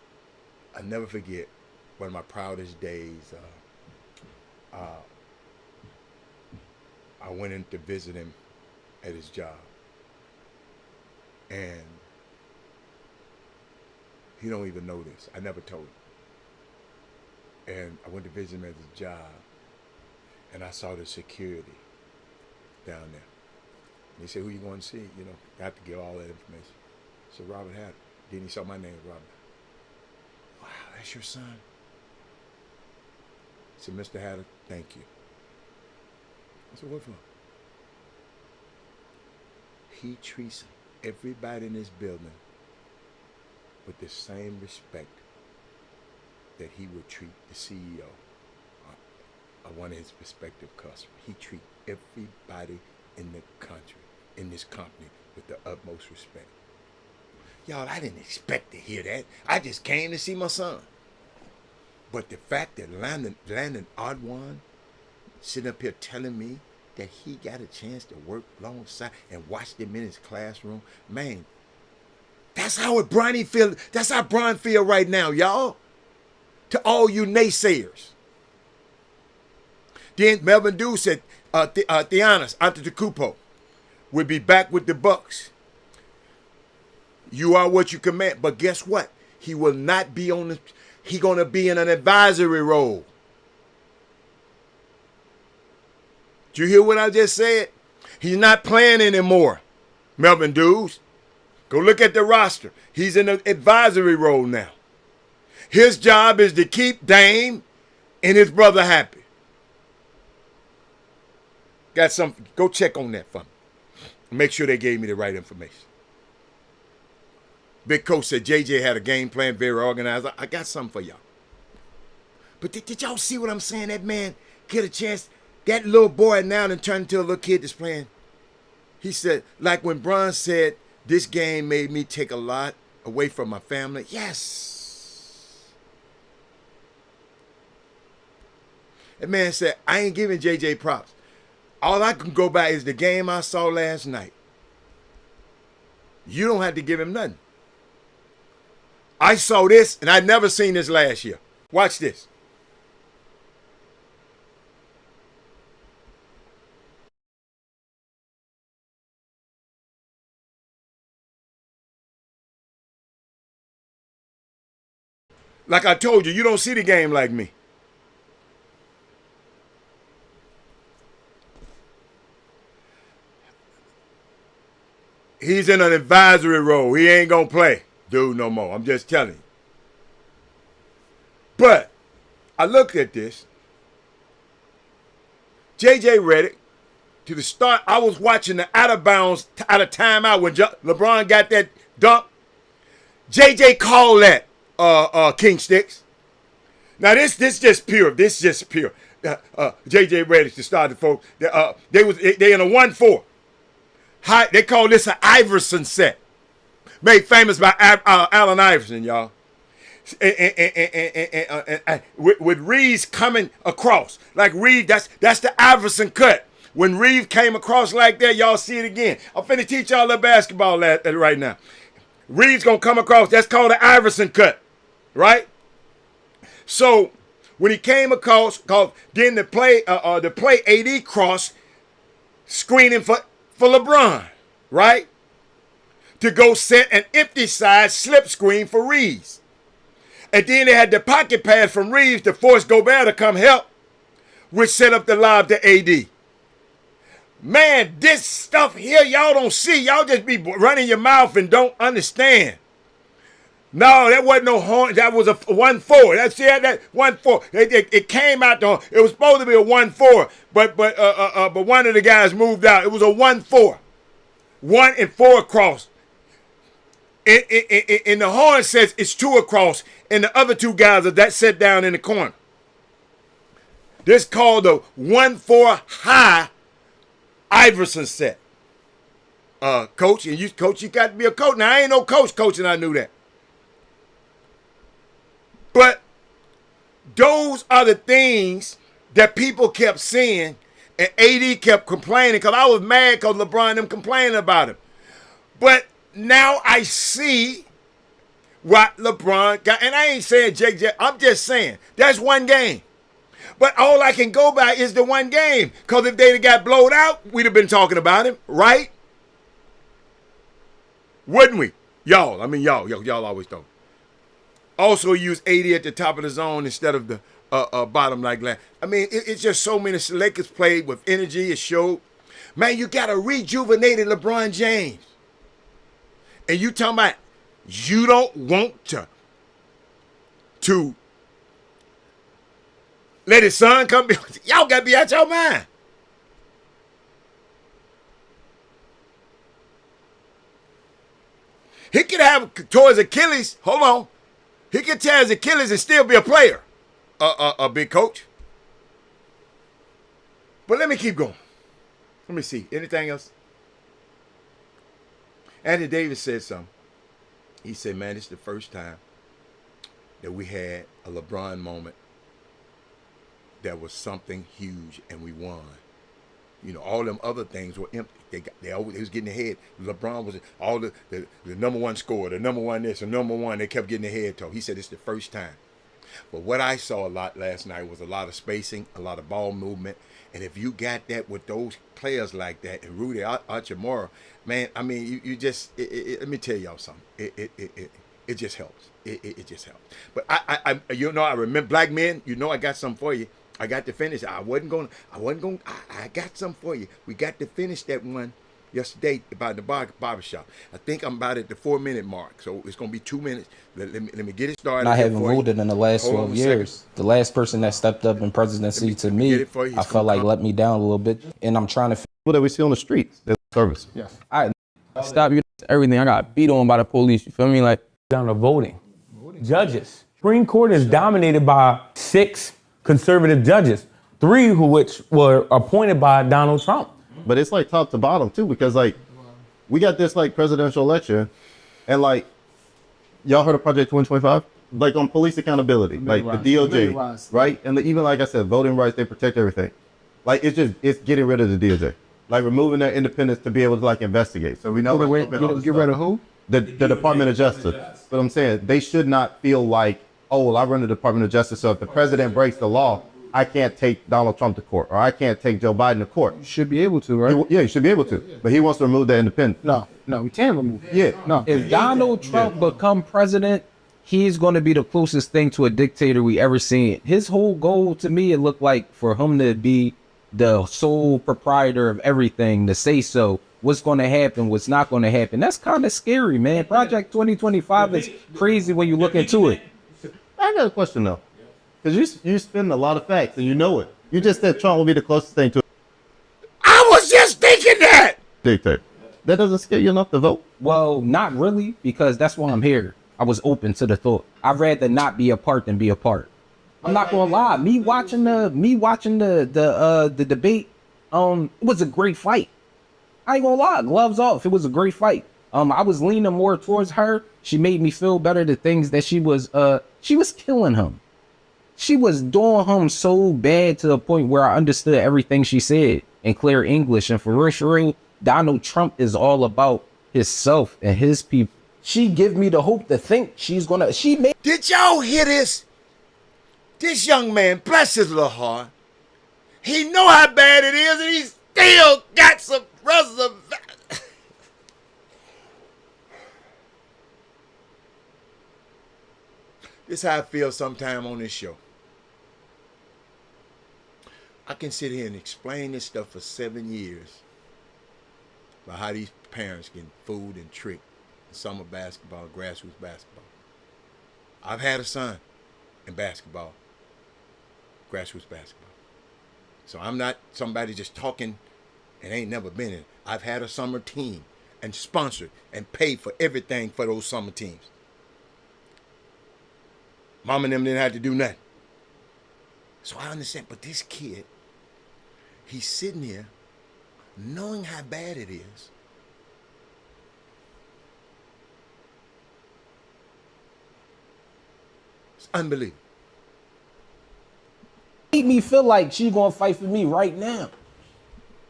Speaker 1: I never forget one of my proudest days. I went in to visit him at his job, and he don't even know this. I never told him. And I went to visit him at his job, and I saw the security down there. And he said, "Who you going to see?" You know, I have to get all that information. I said, "Robert Hatter." Then he saw my name, Robert. "Wow, that's your son?" I said, "Mr. Hatter, thank you." I said, "What for?" He treats everybody in this building with the same respect that he would treat the CEO of one of his prospective customers. He treats everybody in the country, in this company, with the utmost respect. Y'all, I didn't expect to hear that. I just came to see my son. But the fact that Landon Alwan sitting up here telling me that he got a chance to work alongside and watch them in his classroom, man, that's how Brian feel. That's how Brian feel right now, y'all. To all you naysayers. Then Melvin Dew said, Giannis Antetokounmpo will be back with the Bucks. You are what you command. But guess what? He will not be on the. He's going to be in an advisory role. Did you hear what I just said? He's not playing anymore. Melvin Dews. Go look at the roster. He's in an advisory role now. His job is to keep Dame and his brother happy. Got some. Go check on that for me. Make sure they gave me the right information. Big Coach said JJ had a game plan, very organized. I got something for y'all. But did y'all see what I'm saying? That man get a chance. That little boy now done turned into a little kid that's playing. He said, like when Bron said, this game made me take a lot away from my family. Yes. That man said, I ain't giving JJ props. All I can go by is the game I saw last night. You don't have to give him nothing. I saw this, and I'd never seen this last year. Watch this. Like I told you, you don't see the game like me. He's in an advisory role. He ain't going to play, dude, no more. I'm just telling you. But I looked at this. J.J. Redick, to the start, I was watching the out of bounds, out of timeout when LeBron got that dunk. J.J. called that King Sticks. Now this just pure. This just pure. J.J. Redick to start the folks. They in a 1-4. They call this an Iverson set, made famous by Allen Iverson, y'all. With Reeves coming across like Reeves, that's the Iverson cut. When Reeves came across like that, y'all see it again. I'm finna teach y'all the basketball right now. Reeves gonna come across. That's called the Iverson cut, right? So when he came across, then the play AD cross screening for LeBron, right? To go set an empty side slip screen for Reeves. And then they had the pocket pass from Reeves to force Gobert to come help, which set up the lob to AD. Man, this stuff here y'all don't see. Y'all just be running your mouth and don't understand. No, that wasn't no horn. That was a 1-4. That's that 1-4. It came out the. It was supposed to be a 1-4, but one of the guys moved out. It was a 1-4, 1 and 4 across. And the horn says it's 2 across, and the other 2 guys are that set down in the corner. This called the 1-4 high Iverson set. Coach, and you got to be a coach. Now I ain't no coach, and I knew that. But those are the things that people kept saying, and AD kept complaining, because I was mad because LeBron and them complaining about him. But now I see what LeBron got, and I ain't saying JJ, I'm just saying that's one game. But all I can go by is the one game, because if they'd got blowed out, we'd have been talking about him, right? Wouldn't we? Y'all always don't. Also use 80 at the top of the zone instead of the bottom like that. I mean, it's just so many Lakers played with energy. It showed. Man, you got a rejuvenated LeBron James. And you talking about you don't want to let his son come. Y'all got to be out your mind. He could have towards Achilles. Hold on. He could tear his Achilles and still be a player, a big coach. But let me keep going. Let me see. Anything else? Anthony Davis said something. He said, man, it's the first time that we had a LeBron moment that was something huge and we won. You know, all them other things were empty. They was getting ahead. LeBron was all the number one scorer, the number one this, the number one. They kept getting ahead. He said it's the first time. But what I saw a lot last night was a lot of spacing, a lot of ball movement. And if you got that with those players like that, and Rudy Hachimura, man, I mean, you just let me tell y'all something. It just helps. It just helps. But I I remember Black Men. You know, I got something for you. I got to finish. I got something for you. We got to finish that one yesterday about the barbershop. I think I'm about at the 4-minute mark. So it's going to be 2 minutes. Let me get it started.
Speaker 4: I haven't voted in the last 12 years. The last person that stepped up in presidency to me, I felt like let me down a little bit. And I'm trying to
Speaker 5: people that we see on the streets, there's service.
Speaker 6: Yes. I stop you. Everything. I got beat on by the police. You feel me? Like down to voting. Judges. Supreme Court is dominated by 6 conservative judges, 3 of which were appointed by Donald Trump.
Speaker 5: But it's like top to bottom too, because like we got this like presidential election, and like y'all heard of Project 2025, like on police accountability, like the DOJ, right? And even like I said, voting rights, they protect everything. Like it's getting rid of the DOJ, like removing their independence to be able to like investigate. So we know
Speaker 7: Get rid of who?
Speaker 5: The Department of Justice. But I'm saying they should not feel like, oh, well, I run the Department of Justice, so if the president breaks the law, I can't take Donald Trump to court, or I can't take Joe Biden to court.
Speaker 7: You should be able to, right?
Speaker 5: Yeah, you should be able to. But he wants to remove that independence.
Speaker 7: No, we can't remove it.
Speaker 5: Yeah.
Speaker 7: No.
Speaker 4: If Donald Trump become president, he's going to be the closest thing to a dictator we ever seen. His whole goal, to me, it looked like for him to be the sole proprietor of everything, to say so, what's going to happen, what's not going to happen. That's kind of scary, man. Project 2025 is crazy when you look into it.
Speaker 5: I got a question, though. Because you spend a lot of facts, and you know it. You just said Trump will be the closest thing to
Speaker 1: I was just thinking that.
Speaker 5: dictator. That doesn't scare you enough to vote?
Speaker 4: Well, not really, because that's why I'm here. I was open to the thought. I'd rather not be a part than be a part. I'm not gonna lie. Me watching the debate, it was a great fight. I ain't gonna lie, gloves off. It was a great fight. I was leaning more towards her. She made me feel better. The things that she was killing him. She was doing him so bad to the point where I understood everything she said in clear English. And for real, Donald Trump is all about himself and his people. She give me the hope to think
Speaker 1: Did y'all hear this? This young man, bless his little heart, he know how bad it is, and he still got some reservation. This is how I feel sometime on this show. I can sit here and explain this stuff for 7 years about how these parents get fooled and tricked in summer basketball, grassroots basketball. I've had a son in basketball, grassroots basketball. So I'm not somebody just talking and ain't never been in. I've had a summer team and sponsored and paid for everything for those summer teams. Mom and them didn't have to do nothing. So I understand, but this kid, he's sitting here knowing how bad it is. It's unbelievable.
Speaker 4: made me feel like she's gonna fight for me right now.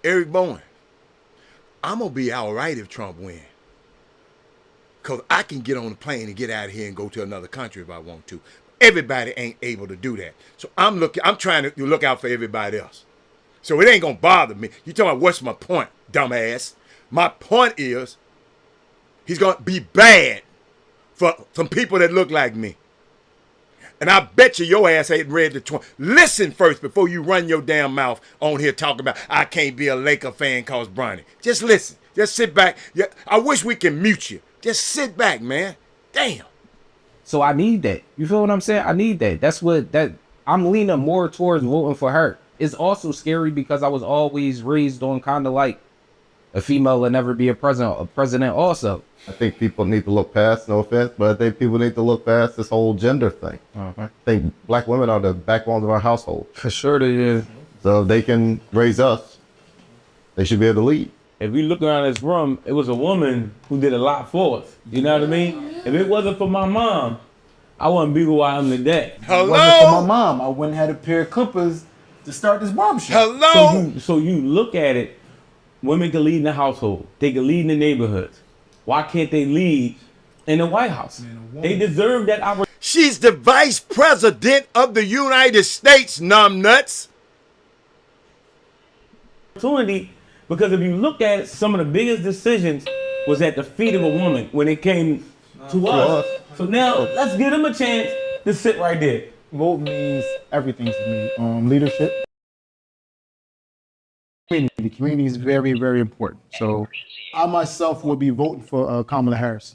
Speaker 1: Eric Bowen, I'm gonna be all right if Trump wins. Because I can get on the plane and get out of here and go to another country if I want to. Everybody ain't able to do that. So I'm trying to look out for everybody else. So it ain't gonna bother me. You talking about what's my point, dumbass? My point is he's gonna be bad for some people that look like me. And I bet you your ass ain't read the 20. Listen first before you run your damn mouth on here talking about I can't be a Laker fan cause Bronny. Just listen. Just sit back. Yeah, I wish we can mute you. Just sit back, man. Damn.
Speaker 4: So I need that. You feel what I'm saying? I need that. I'm leaning more towards voting for her. It's also scary because I was always raised on kind of like a female will never be a president also.
Speaker 5: I think people need to look past, no offense, but I think people need to look past this whole gender thing. I think black women are the backbones of our household.
Speaker 7: For sure they is.
Speaker 5: So if they can raise us, they should be able to lead.
Speaker 6: If we look around this room, it was a woman who did a lot for us. You know what I mean? If it wasn't for my mom, I wouldn't be who I am today.
Speaker 1: Hello?
Speaker 7: If it wasn't for my mom, I wouldn't have had a pair of clippers to start this barbershop.
Speaker 1: Hello?
Speaker 6: So you look at it, women can lead in the household. They can lead in the neighborhoods. Why can't they lead in the White House? They deserve that opportunity.
Speaker 1: She's the vice president of the United States, numbnuts.
Speaker 6: Because if you look at it, some of the biggest decisions was at the feet of a woman when it came to us. So now let's give them a chance to sit right there.
Speaker 7: Vote means everything to me. Leadership. The community is very, very important. So I myself would be voting for Kamala Harris.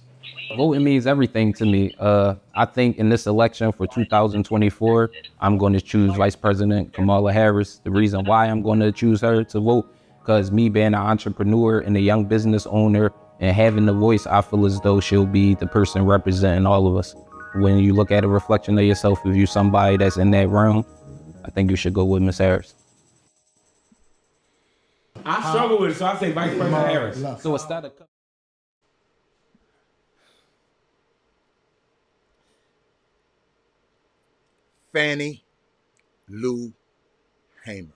Speaker 4: Voting means everything to me. I think in this election for 2024, I'm going to choose Vice President Kamala Harris. The reason why I'm going to choose her to vote, because me being an entrepreneur and a young business owner and having the voice, I feel as though she'll be the person representing all of us. When you look at a reflection of yourself, if you're somebody that's in that realm, I think you should go with Miss Harris.
Speaker 6: I struggle with it, so I say Vice President Harris.
Speaker 4: So instead of
Speaker 1: Fannie Lou Hamer.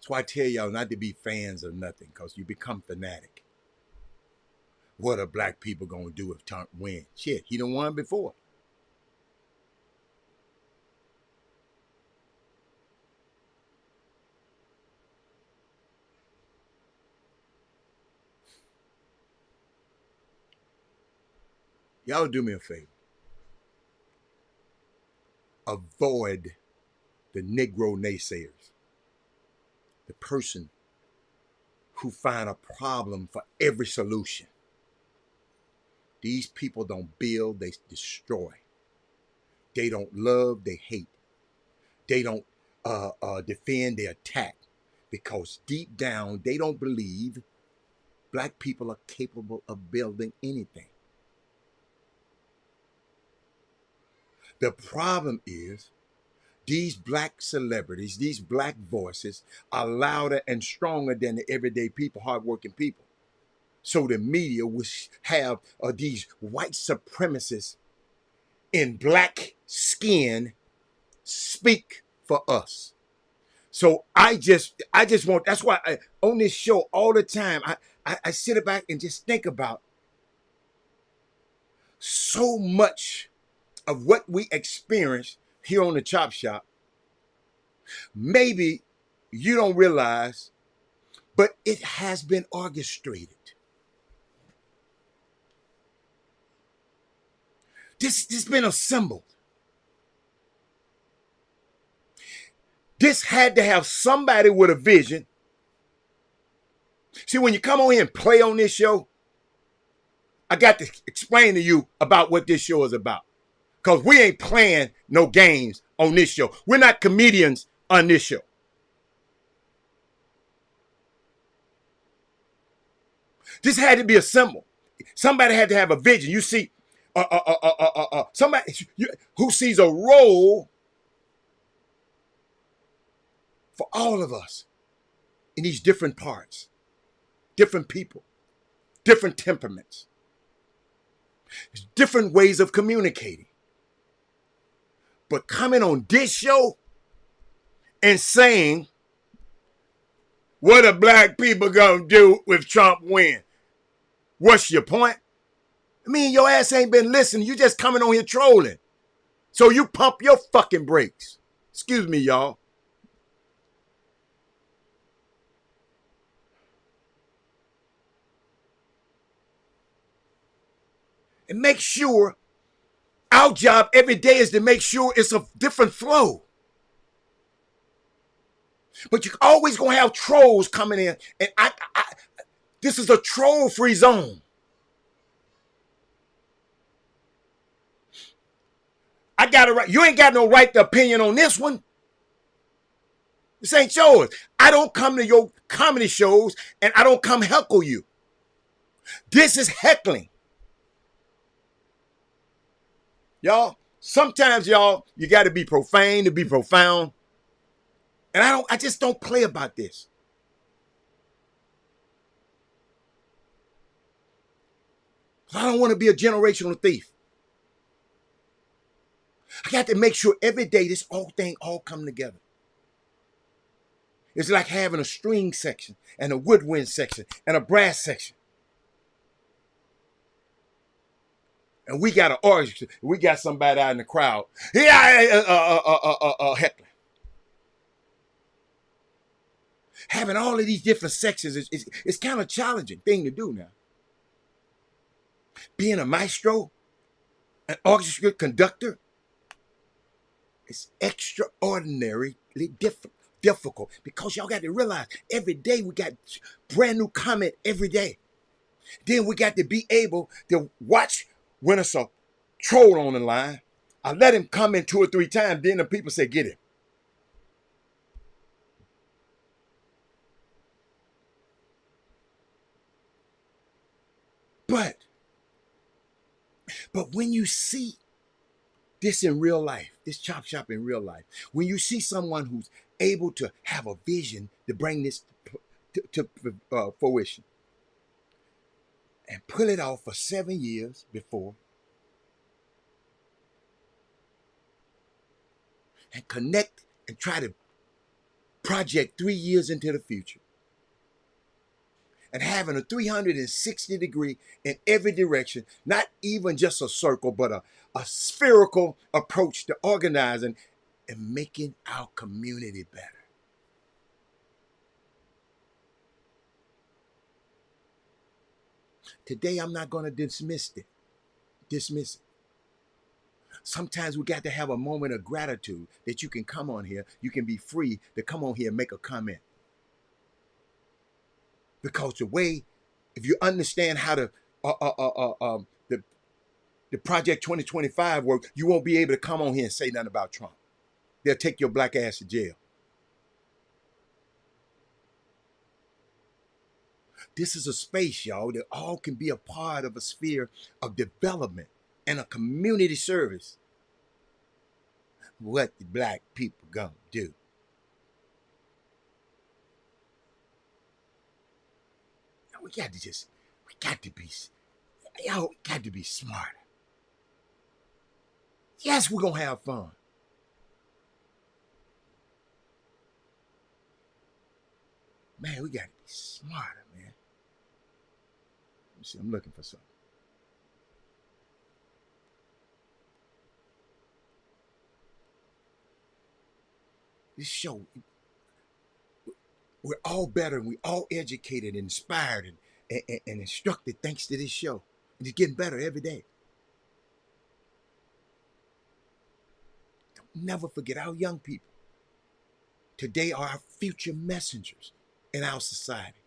Speaker 1: That's why I tell y'all not to be fans of nothing, because you become fanatic. What are black people gonna do if Trump wins? Shit, he done won before. Y'all do me a favor. Avoid the Negro naysayers. The person who find a problem for every solution. These people don't build, they destroy. They don't love, they hate. They don't defend, they attack. Because deep down, they don't believe black people are capable of building anything. The problem is these black celebrities, these black voices are louder and stronger than the everyday people, hardworking people. So the media will have these white supremacists in black skin speak for us. So I just want, that's why on this show all the time, I sit back and just think about so much of what we experience here on the Chop Shop. Maybe you don't realize, but it has been orchestrated. This has been assembled. This had to have somebody with a vision. See, when you come on here and play on this show, I got to explain to you about what this show is about. Because we ain't playing no games on this show. We're not comedians on this show. This had to be assembled. Somebody had to have a vision. You see, somebody who sees a role for all of us in these different parts, different people, different temperaments, different ways of communicating. But coming on this show and saying, what are black people gonna do if Trump wins? What's your point? I mean, your ass ain't been listening. You just coming on here trolling. So you pump your fucking brakes. Excuse me, y'all. And make sure, our job every day is to make sure it's a different flow. But you're always gonna have trolls coming in, and this is a troll-free zone. I got a right. You ain't got no right to opinion on this one. This ain't yours. I don't come to your comedy shows and I don't come heckle you. This is heckling. Y'all, sometimes y'all, you got to be profane to be profound. And I just don't play about this. I don't want to be a generational thief. I got to make sure every day this whole thing all come together. It's like having a string section and a woodwind section and a brass section. And we got an orchestra. We got somebody out in the crowd. Heckling. Having all of these different sections is kind of a challenging thing to do now. Being a maestro, an orchestra conductor, it's extraordinarily difficult because y'all got to realize every day we got brand new comment every day. Then we got to be able to watch when it's a troll on the line. I let him come in 2 or 3 times. Then the people say, get him. But when you see this in real life, this Chop Shop in real life, when you see someone who's able to have a vision to bring this to fruition and pull it off for 7 years before and connect and try to project 3 years into the future and having a 360 degree in every direction, not even just a circle, but a spherical approach to organizing and making our community better. Today, I'm not going to dismiss it. Sometimes we got to have a moment of gratitude that you can come on here. You can be free to come on here and make a comment. Because the way, if you understand how to the Project 2025 work, you won't be able to come on here and say nothing about Trump. They'll take your black ass to jail. This is a space, y'all, that all can be a part of a sphere of development and a community service. What the black people gonna do? We got to be smarter. Yes, we're gonna have fun. Man, we got to be smarter, man. Let me see, I'm looking for something. This show, we're all better and we're all educated, inspired, and instructed thanks to this show. And it's getting better every day. Don't never forget our young people. Today are our future messengers in our society.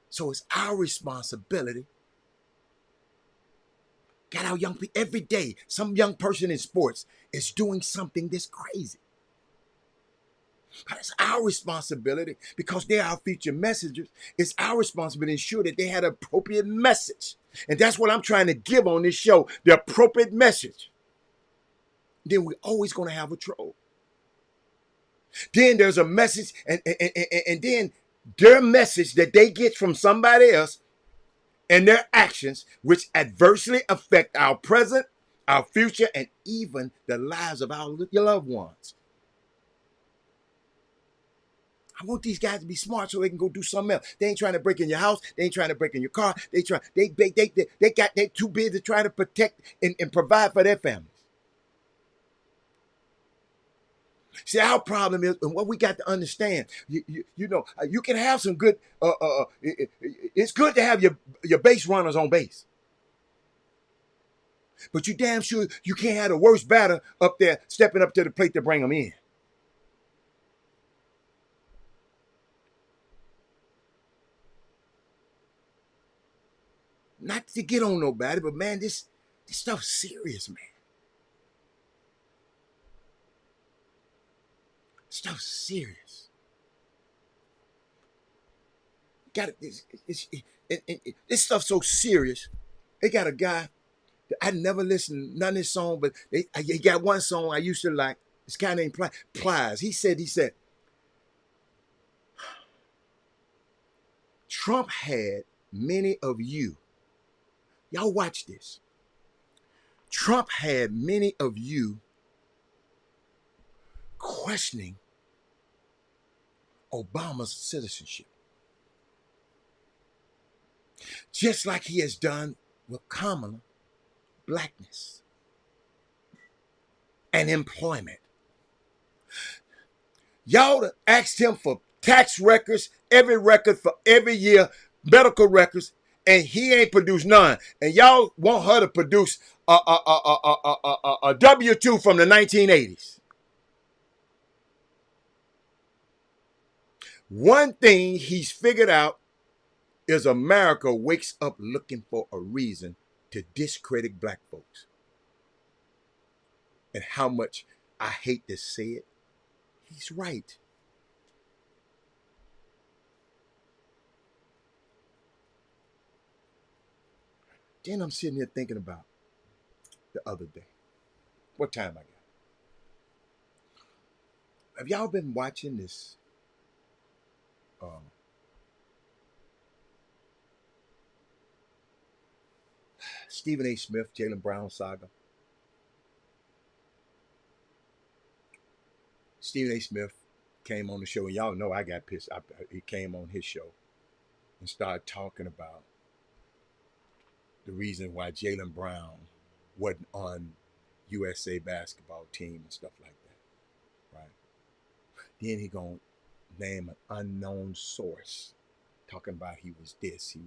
Speaker 1: So it's our responsibility. Got our young people every day. Some young person in sports is doing something that's crazy. But it's our responsibility because they're our future messengers. It's our responsibility to ensure that they had an appropriate message. And that's what I'm trying to give on this show, the appropriate message. Then we're always going to have a troll. Then there's a message, and then their message that they get from somebody else and their actions, which adversely affect our present, our future, and even the lives of our loved ones. I want these guys to be smart so they can go do something else. They ain't trying to break in your house. They ain't trying to break in your car. They too busy to try to protect and provide for their families. See, our problem is, and what we got to understand, you can have some good, it's good to have your base runners on base. But you damn sure you can't have the worst batter up there stepping up to the plate to bring them in. Not to get on nobody, but man, this stuff's serious, man. Stuff's serious. This stuff's so serious. They got a guy that I never listened to none of his song, but he got one song I used to like. This guy named Plies. He said, Trump had many of you. Y'all watch this. Trump had many of you questioning Obama's citizenship. Just like he has done with Kamala, blackness and employment. Y'all asked him for tax records, every record for every year, medical records, and he ain't produced none. And y'all want her to produce a W-2 from the 1980s. One thing he's figured out is America wakes up looking for a reason to discredit black folks. And how much I hate to say it, he's right. Then I'm sitting here thinking about the other day. What time I got? Have y'all been watching this? Stephen A. Smith, Jaylen Brown saga. Stephen A. Smith came on the show, and y'all know I got pissed. He came on his show and started talking about the reason why Jaylen Brown wasn't on USA basketball team and stuff like that, right? Then he gonna name an unknown source, talking about he was this, he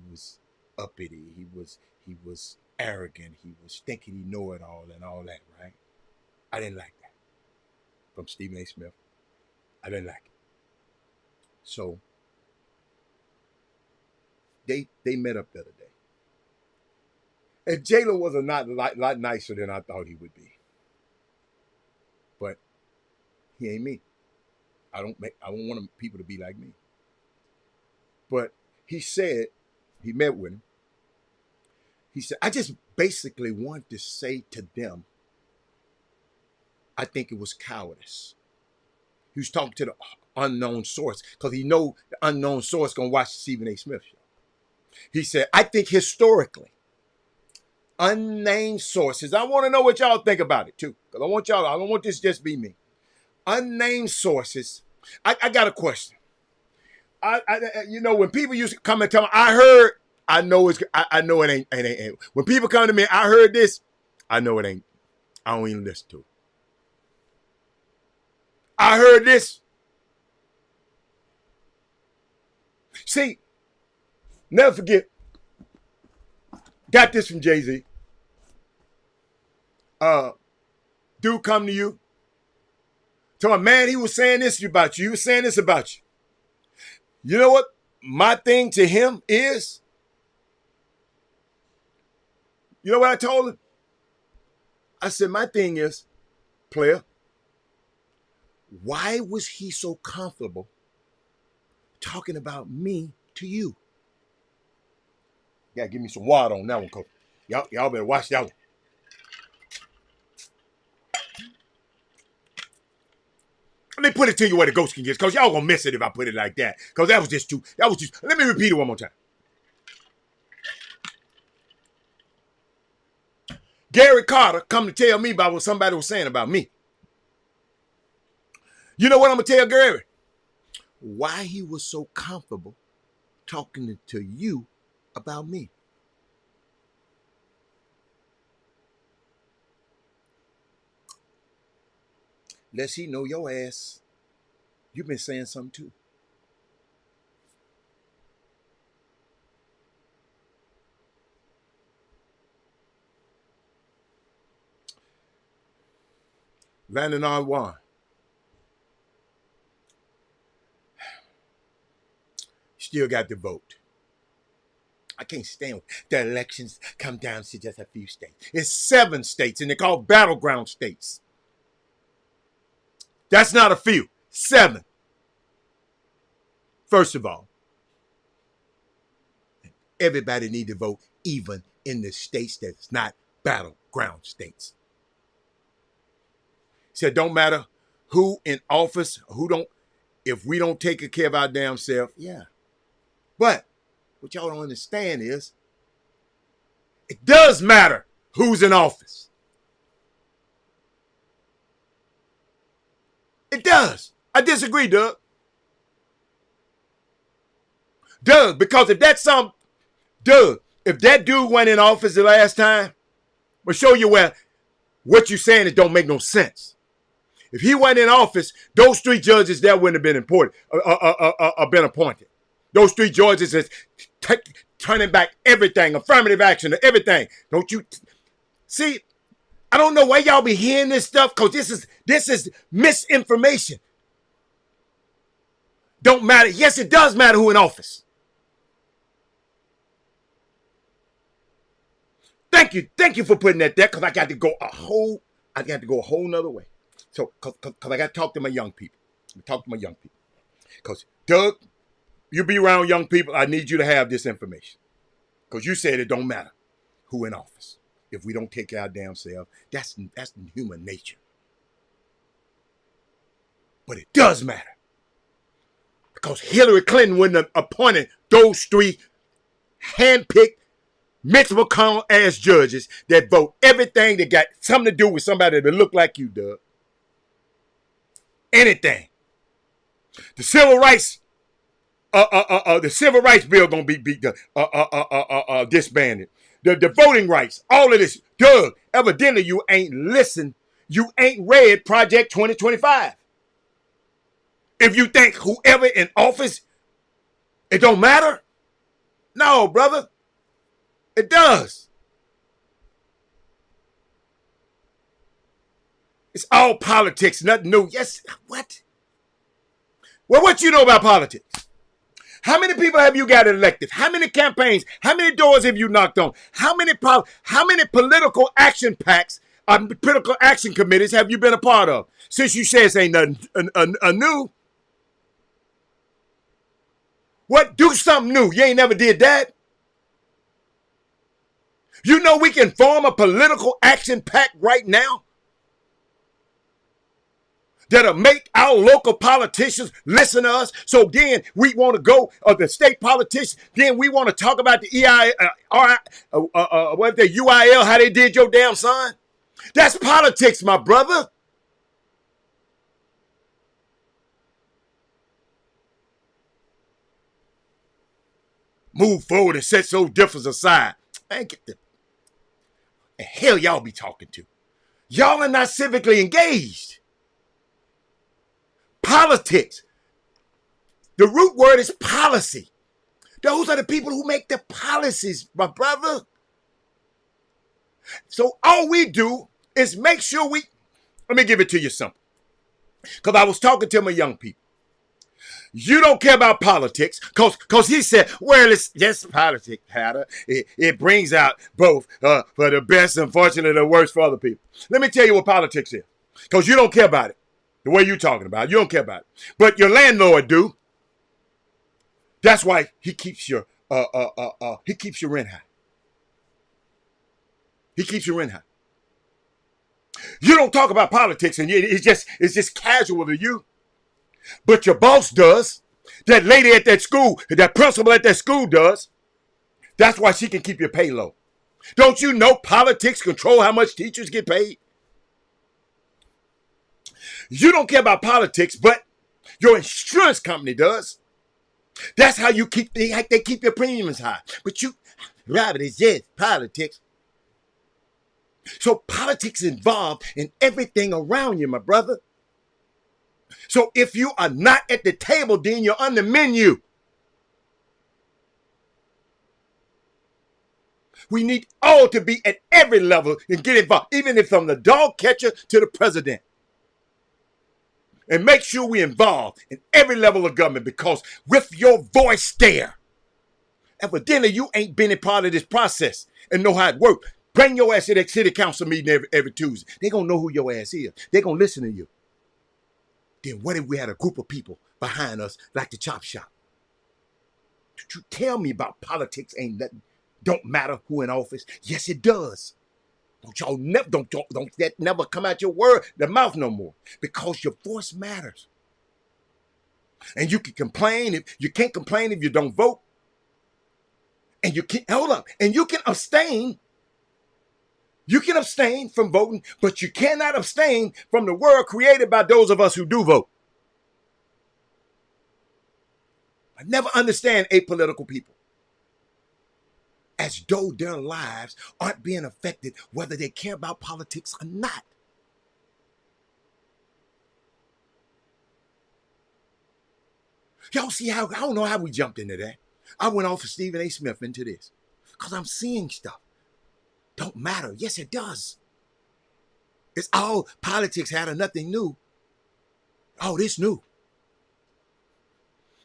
Speaker 1: was uppity, he was arrogant, he was thinking he know it all and all that, right? I didn't like that from Stephen A. Smith. I didn't like it. So they met up the other day. And Jaylen was a lot nicer than I thought he would be. But he ain't me. I don't want people to be like me. But he said, he met with him. He said, I just basically want to say to them, I think it was cowardice. He was talking to the unknown source because he know the unknown source gonna watch the Stephen A. Smith show. He said, I think historically, unnamed sources, I want to know what y'all think about it too, because I don't want this just be me. Unnamed sources. I got a question. When people used to come and tell me, I know it ain't. When people come to me, I heard this, I know it ain't. I don't even listen to it. I heard this. See, never forget, got this from Jay-Z. Dude come to you. Tell him, man, he was saying this about you. He was saying this about you. You know what my thing to him is? You know what I told him? I said, my thing is, player, why was he so comfortable talking about me to you? Yeah, give me some water on that one, Coach. Y'all better watch that one. Let me put it to you where the ghost can get, because y'all gonna miss it if I put it like that. Because that was just let me repeat it one more time. Gary Carter come to tell me about what somebody was saying about me. You know what I'm gonna tell Gary? Why he was so comfortable talking to you about me. Lest he know your ass, you've been saying something too. Landon on one. Still got the vote. I can't stand the elections come down to just a few states. It's 7 states, and they're called battleground states. That's not a few. 7. First of all, everybody need to vote, even in the states that's not battleground states. Said don't matter who in office, who don't, if we don't take care of our damn self, yeah. But what y'all don't understand is it does matter who's in office. It does. I disagree, Doug. Doug, because if that dude went in office the last time, we'll show you where what you're saying it don't make no sense. If he went in office, those 3 judges that wouldn't have been been appointed. Those 3 judges is turning back everything, affirmative action to everything. Don't you see? I don't know why y'all be hearing this stuff, because this is misinformation. Don't matter. Yes, it does matter who in office. Thank you for putting that there, because I got to go a whole nother way. So, because I got to talk to my young people. Because, Doug, you be around young people, I need you to have this information. Because you said it don't matter who in office. If we don't take care of our damn self, that's human nature. But it does matter. Because Hillary Clinton wouldn't have appointed those 3 handpicked Mitch McConnell ass judges that vote everything that got something to do with somebody that look like you, Doug. Anything. The civil rights, the civil rights bill gonna be disbanded. The voting rights, all of this. Doug, evidently you ain't listened. You ain't read Project 2025. If you think whoever in office, it don't matter. No, brother. It does. It's all politics, nothing new. Yes, what? Well, what you know about politics? How many people have you got elected? How many campaigns? How many doors have you knocked on? How many political action packs, political action committees have you been a part of? Since you say it ain't nothing new. What? Do something new. You ain't never did that. You know we can form a political action pack right now that'll make our local politicians listen to us. So then we want to go, the state politicians, then we want to talk about the UIL, how they did your damn son. That's politics, my brother. Move forward and set those differences aside. Man, get the hell y'all be talking to. Y'all are not civically engaged. Politics. The root word is policy. Those are the people who make the policies, my brother. So all we do is make sure let me give it to you simple. Because I was talking to my young people. You don't care about politics because he said, well, it's just politics, Hatter. It brings out both for the best and fortunately the worst for other people. Let me tell you what politics is, because you don't care about it. The way you're talking about it, you don't care about it. But your landlord do. That's why he keeps your rent high. He keeps your rent high. You don't talk about politics, and it's just casual to you. But your boss does. That lady at that school, that principal at that school does. That's why she can keep your pay low. Don't you know politics control how much teachers get paid? You don't care about politics, but your insurance company does. That's how they keep your premiums high. But Robert, it's just politics. So politics involved in everything around you, my brother. So if you are not at the table, then you're on the menu. We need all to be at every level and get involved, even if from the dog catcher to the president. And make sure we involved in every level of government, because with your voice there, evidently you ain't been a part of this process and know how it works. Bring your ass to that city council meeting every Tuesday. They're going to know who your ass is. They're going to listen to you. Then what if we had a group of people behind us like the Chop Shop? You tell me about politics ain't nothing. Don't matter who in office. Yes, it does. Don't that never come out the mouth no more, because your voice matters. And you can complain you can't complain if you don't vote. And you can abstain. You can abstain from voting, but you cannot abstain from the world created by those of us who do vote. I never understand apolitical people, as though their lives aren't being affected whether they care about politics or not. Y'all see how, I don't know how we jumped into that. I went off of Stephen A. Smith into this because I'm seeing stuff. Don't matter. Yes, it does. It's all politics had nothing new. Oh, this new.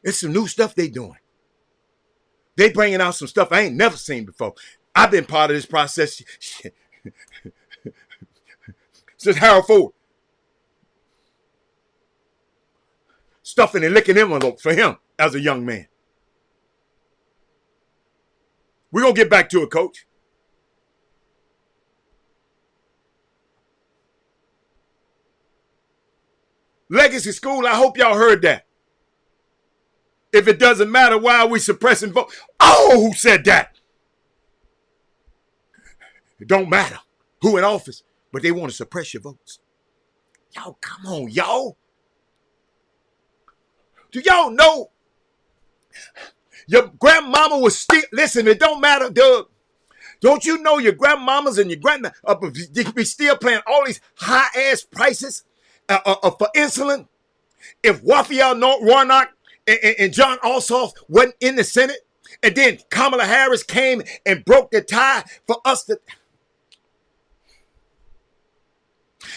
Speaker 1: It's some new stuff they doing. They bringing out some stuff I ain't never seen before. I've been part of this process since Harold Ford. Stuffing and licking envelope for him as a young man. We're going to get back to it, Coach. Legacy School, I hope y'all heard that. If it doesn't matter, why are we suppressing vote? Oh, who said that? It don't matter who in office, but they want to suppress your votes. Y'all, come on, y'all. Do y'all know your grandmama was still, listen, it don't matter, Doug. Don't you know your grandmamas and your they could be still paying all these high-ass prices for insulin? If Raphael Warnock and John Ossoff wasn't in the Senate, and then Kamala Harris came and broke the tie for us to...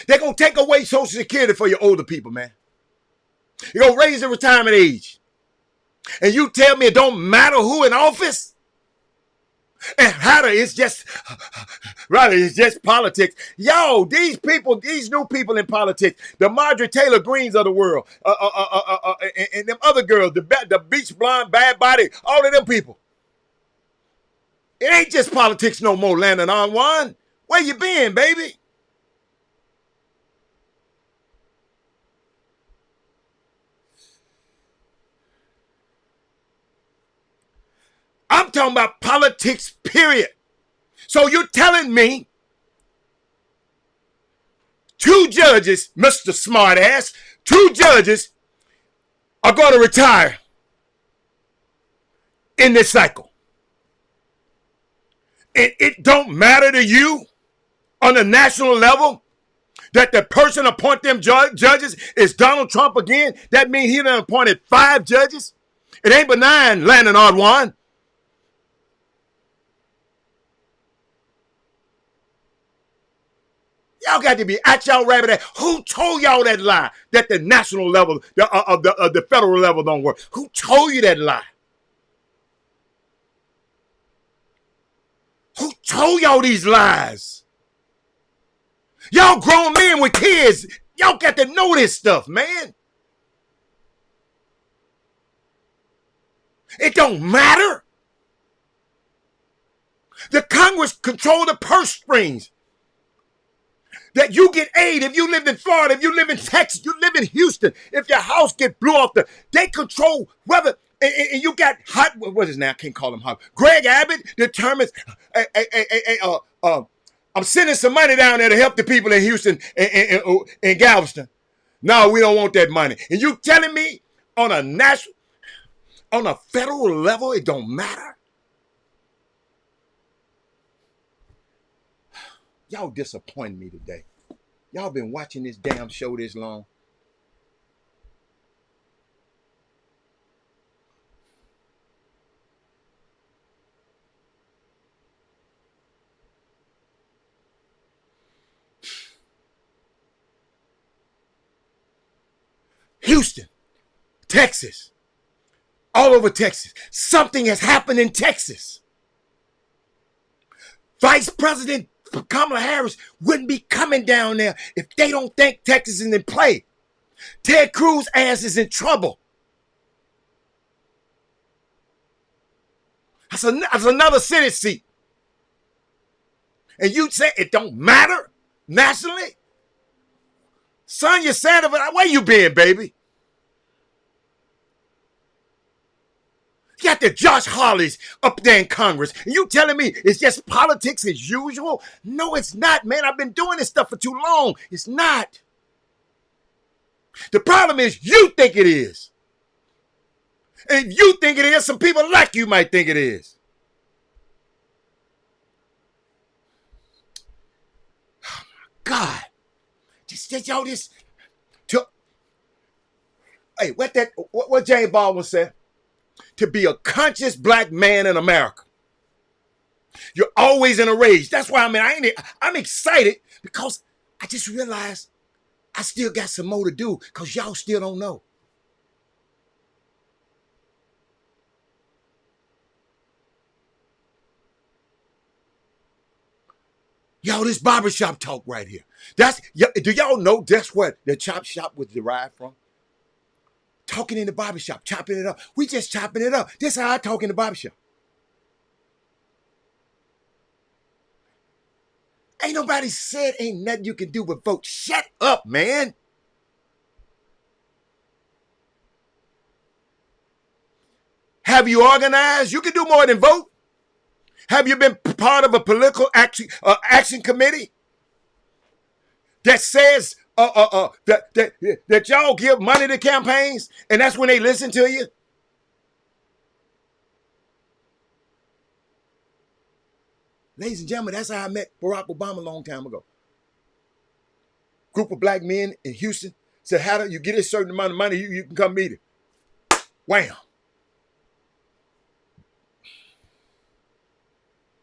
Speaker 1: They're going to take away Social Security for your older people, man. You're going to raise the retirement age. And you tell me it don't matter who in office? And how it's just, rather, it's just politics. Yo, these people, these new people in politics, the Marjorie Taylor Greens of the world, and them other girls, the beach blonde, bad body, all of them people. It ain't just politics no more, Landon Anwan. Where you been, baby? I'm talking about politics, period. So you're telling me 2 judges, Mr. Smartass, 2 judges are going to retire in this cycle. And it don't matter to you on the national level that the person appoint them judges is Donald Trump again? That means he done appointed 5 judges? It ain't benign, Landon Anwan. Y'all got to be at y'all rabbit ass. Who told y'all that lie? That the national level, the federal level don't work. Who told you that lie? Who told y'all these lies? Y'all grown men with kids. Y'all got to know this stuff, man. It don't matter. The Congress control the purse strings. That you get aid if you live in Florida, if you live in Texas, you live in Houston, if your house get blew off they control whether, and you got hot, what is his name? I can't call him hot. Greg Abbott determines, I'm sending some money down there to help the people in Houston and Galveston. No, we don't want that money. And you telling me on a federal level, it don't matter? Y'all disappoint me today. Y'all been watching this damn show this long. Houston, Texas, all over Texas. Something has happened in Texas. Vice President Kamala Harris wouldn't be coming down there if they don't think Texas is in play. Ted Cruz's ass is in trouble. That's another Senate seat. And you say it don't matter nationally? Sonia Sanders, where you been, baby? You got the Josh Hawleys up there in Congress. And you telling me it's just politics as usual? No, it's not, man. I've been doing this stuff for too long. It's not. The problem is you think it is. And if you think it is, some people like you might think it is. Oh, my God. Just y'all this. Hey, what James Baldwin said? To be a conscious black man in America. You're always in a rage. That's why I'm excited because I just realized I still got some more to do because y'all still don't know. Yo, this barbershop talk right here. Do y'all know that's what the Chop Shop was derived from? Talking in the barbershop, chopping it up. We just chopping it up. This is how I talk in the barbershop. Ain't nobody said ain't nothing you can do but vote. Shut up, man. Have you organized? You can do more than vote. Have you been part of a political action committee that says that y'all give money to campaigns, and that's when they listen to you? Ladies and gentlemen, that's how I met Barack Obama a long time ago. Group of black men in Houston said, how do you get a certain amount of money, you can come meet him. Wham.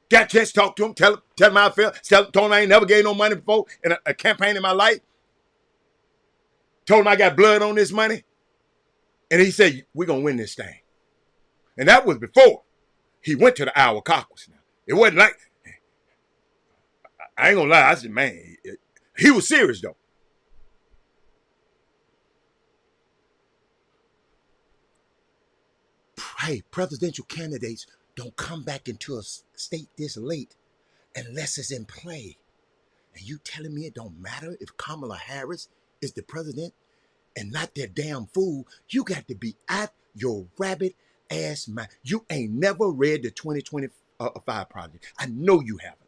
Speaker 1: Got a chance to talk to him, tell him how I feel, told him I ain't never gave no money before in a campaign in my life. Told him I got blood on this money. And he said, we're going to win this thing. And that was before he went to the Iowa caucus. Now, it wasn't like, I ain't going to lie, I said, man, he was serious though. Hey, presidential candidates don't come back into a state this late unless it's in play. And you telling me it don't matter if Kamala Harris is the president and not that damn fool? You got to be out your rabbit ass mind. You ain't never read the 2025 project. I know you haven't,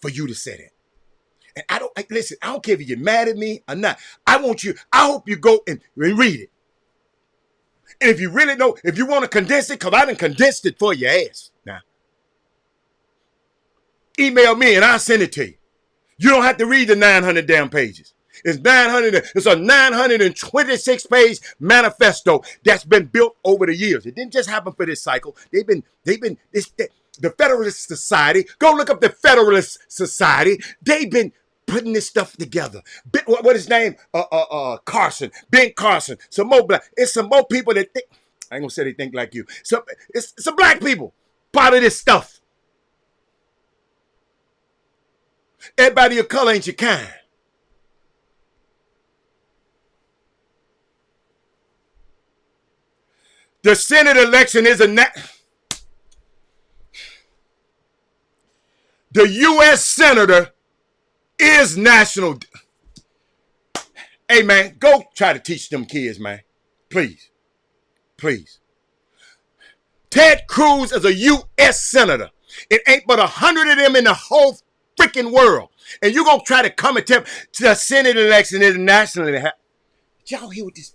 Speaker 1: for you to say that. And listen, I don't care if you get mad at me or not. I hope you go and read it. And if you really know, if you want to condense it, because I done condensed it for your ass. Now, email me and I'll send it to you. You don't have to read the 900 damn pages. It's a 926 page manifesto that's been built over the years. It didn't just happen for this cycle. The Federalist Society, go look up the Federalist Society. They've been putting this stuff together. What his name? Carson, Ben Carson, some more black. It's some more people that think, I ain't gonna say they think like you. It's some black people part of this stuff. Everybody of color ain't your kind. The Senate election is the U.S. Senator is national. Hey, man, go try to teach them kids, man. Please. Please. Ted Cruz is a U.S. Senator. It ain't but 100 of them in the whole freaking world. And you're going to try to come and tell the Senate election is national. Y'all hear what this?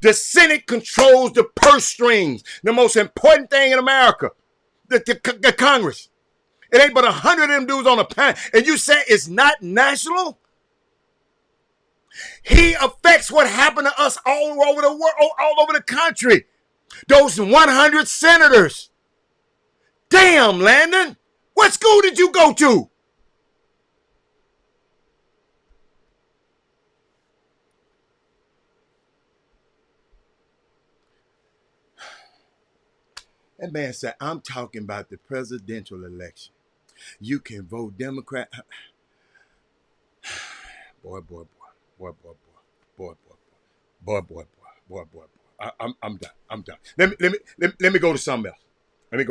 Speaker 1: The Senate controls the purse strings, the most important thing in America, the Congress. It ain't but 100 of them dudes on a panel. And you say it's not national? He affects what happened to us all over the world, all over the country. Those 100 senators. Damn, Landon. What school did you go to? That man said, I'm talking about the presidential election. You can vote Democrat. Boy. I'm done. I'm done. Let me go to something else. I'm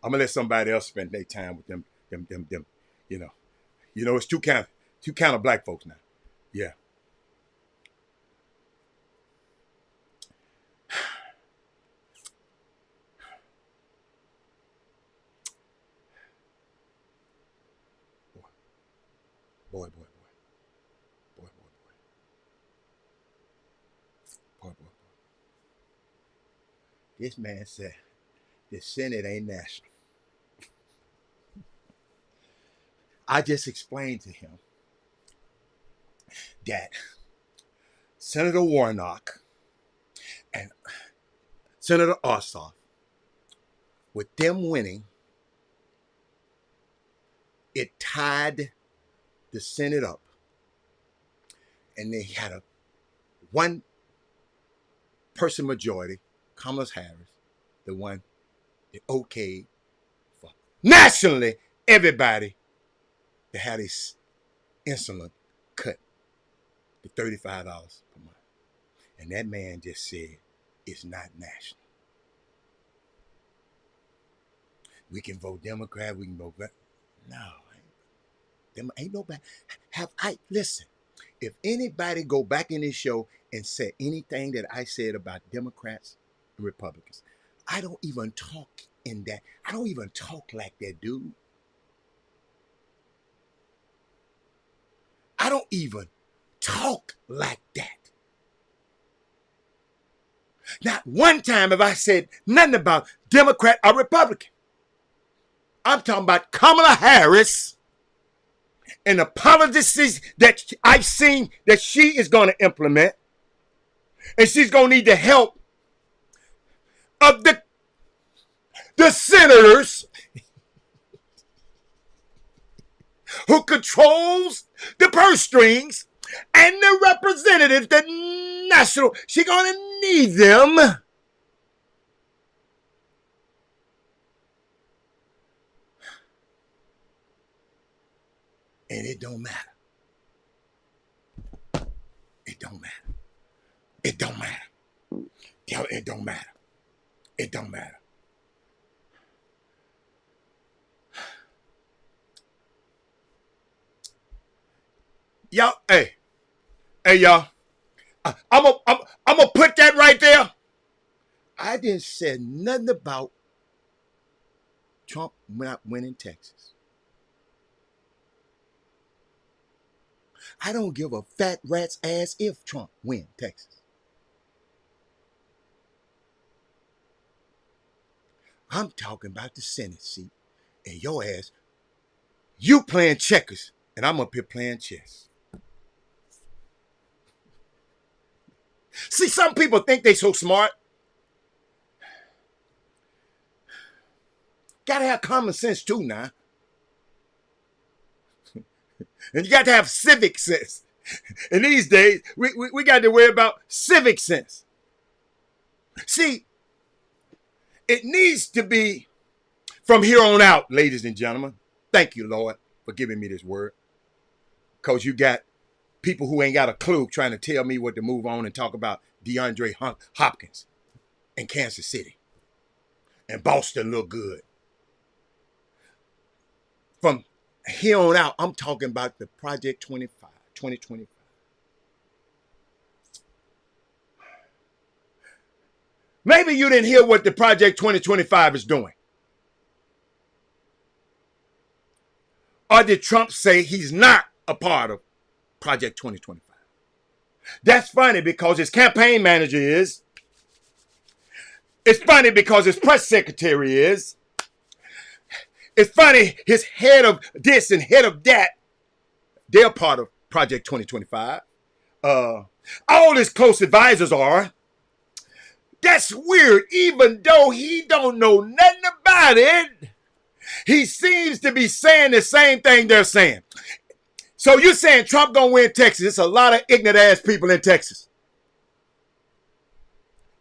Speaker 1: gonna let somebody else spend their time with them. You know, it's two kind of black folks now. Yeah. Boy. This man said the Senate ain't national. I just explained to him that Senator Warnock and Senator Ossoff, with them winning, it tied the Senate up. And they had a one-person majority, Kamala Harris, the one that okayed for nationally everybody that had his insulin cut to $35 per month. And that man just said, it's not national. We can vote Democrat, we can vote Republican. No, ain't nobody. Listen, if anybody go back in this show and say anything that I said about Democrats and Republicans, I don't even talk in that. I don't even talk like that, dude. don't even talk like that. Not one time have I said nothing about Democrat or Republican. I'm talking about Kamala Harris and the policies that I've seen that she is going to implement. And she's going to need the help of the senators who controls the purse strings and the representatives, the national. She's going to need them. And it don't matter. It don't matter. It don't matter. It don't matter. It don't matter. Y'all, hey, y'all. I'm gonna put that right there. I didn't say nothing about Trump not winning Texas. I don't give a fat rat's ass if Trump win Texas. I'm talking about the Senate seat and your ass, you playing checkers and I'm up here playing chess. See, some people think they so smart. Gotta have common sense too now. And you got to have civic sense. And these days, we got to worry about civic sense. See, it needs to be from here on out, ladies and gentlemen. Thank you, Lord, for giving me this word. Because you got people who ain't got a clue trying to tell me what to move on and talk about DeAndre Hopkins and Kansas City. And Boston look good. From here on out, I'm talking about the Project 2025. Maybe you didn't hear what the Project 2025 is doing. Or did Trump say he's not a part of Project 2025? That's funny because his campaign manager is. It's funny because his press secretary is. It's funny his head of this and head of that, they're part of Project 2025. All his close advisors are. That's weird. Even though he don't know nothing about it, he seems to be saying the same thing they're saying. So you're saying Trump gonna win Texas. It's a lot of ignorant ass people in Texas.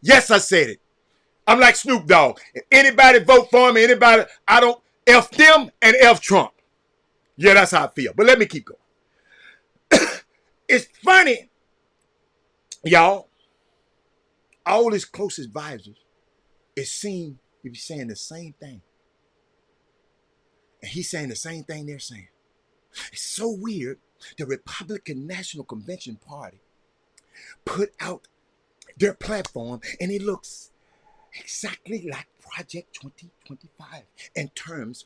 Speaker 1: Yes, I said it. I'm like Snoop Dogg. If anybody vote for me, I don't F them and F Trump. Yeah, that's how I feel. But let me keep going. It's funny, y'all. All his closest advisors, it seems to be saying the same thing. And he's saying the same thing they're saying. It's so weird. The Republican National Convention Party put out their platform and it looks exactly like Project 2025 in terms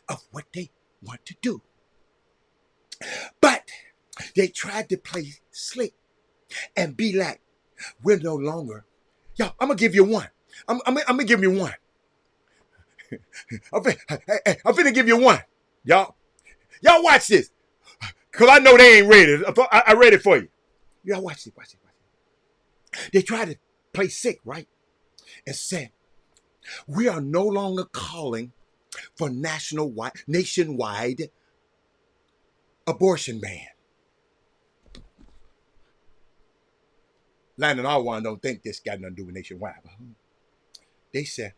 Speaker 1: of what they want to do. But they tried to play slick and be like, we're no longer. Y'all, I'm going to give you one. I'm going to give you one. I'm finna give you one. Y'all watch this. Because I know they ain't read it. I read it for you. Y'all watch it. They tried to play sick, right? And said, we are no longer calling for nationwide abortion ban. Landon Alwan don't think this got nothing to do with nationwide. They said,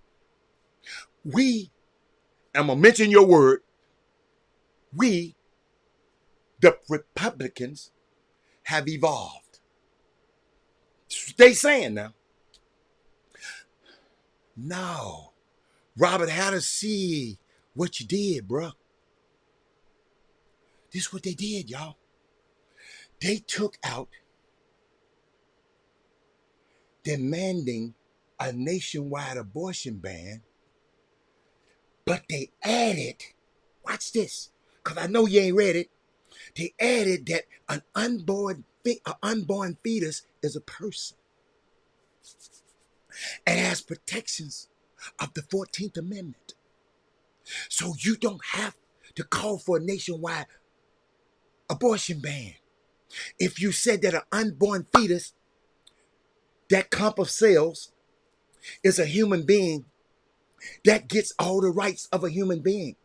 Speaker 1: I'm going to mention your word, we, the Republicans, have evolved. That's what they saying now. No. Robert had to see what you did, bro. This is what they did, y'all. They took out demanding a nationwide abortion ban, but they added, watch this, because I know you ain't read it, They added that an unborn fetus is a person and has protections of the 14th Amendment. So you don't have to call for a nationwide abortion ban. If you said that an unborn fetus, that clump of cells, is a human being, that gets all the rights of a human being.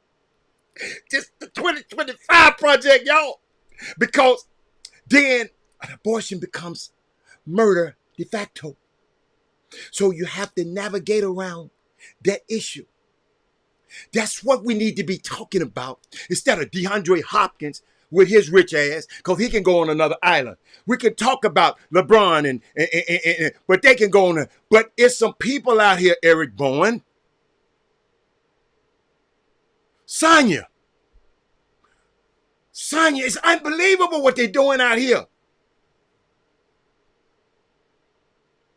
Speaker 1: Just the 2025 project, y'all. Because then an abortion becomes murder de facto. So you have to navigate around that issue. That's what we need to be talking about instead of DeAndre Hopkins with his rich ass, because he can go on another island. We can talk about LeBron, but they can go on. But it's some people out here, Eric Bowen, Sonya, it's unbelievable what they're doing out here.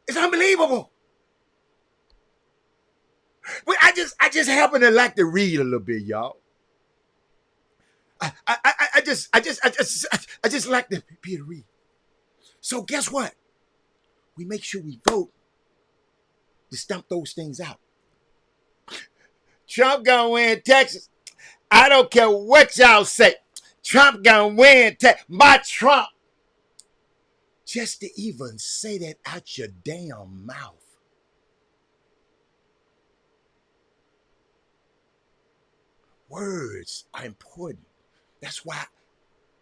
Speaker 1: It's unbelievable. But I just happen to like to read a little bit, y'all. I just like to be able to read. So guess what? We make sure we vote to stump those things out. Trump gonna win Texas. I don't care what y'all say. Trump gonna win Texas. My Trump. Just to even say that out your damn mouth. Words are important. That's why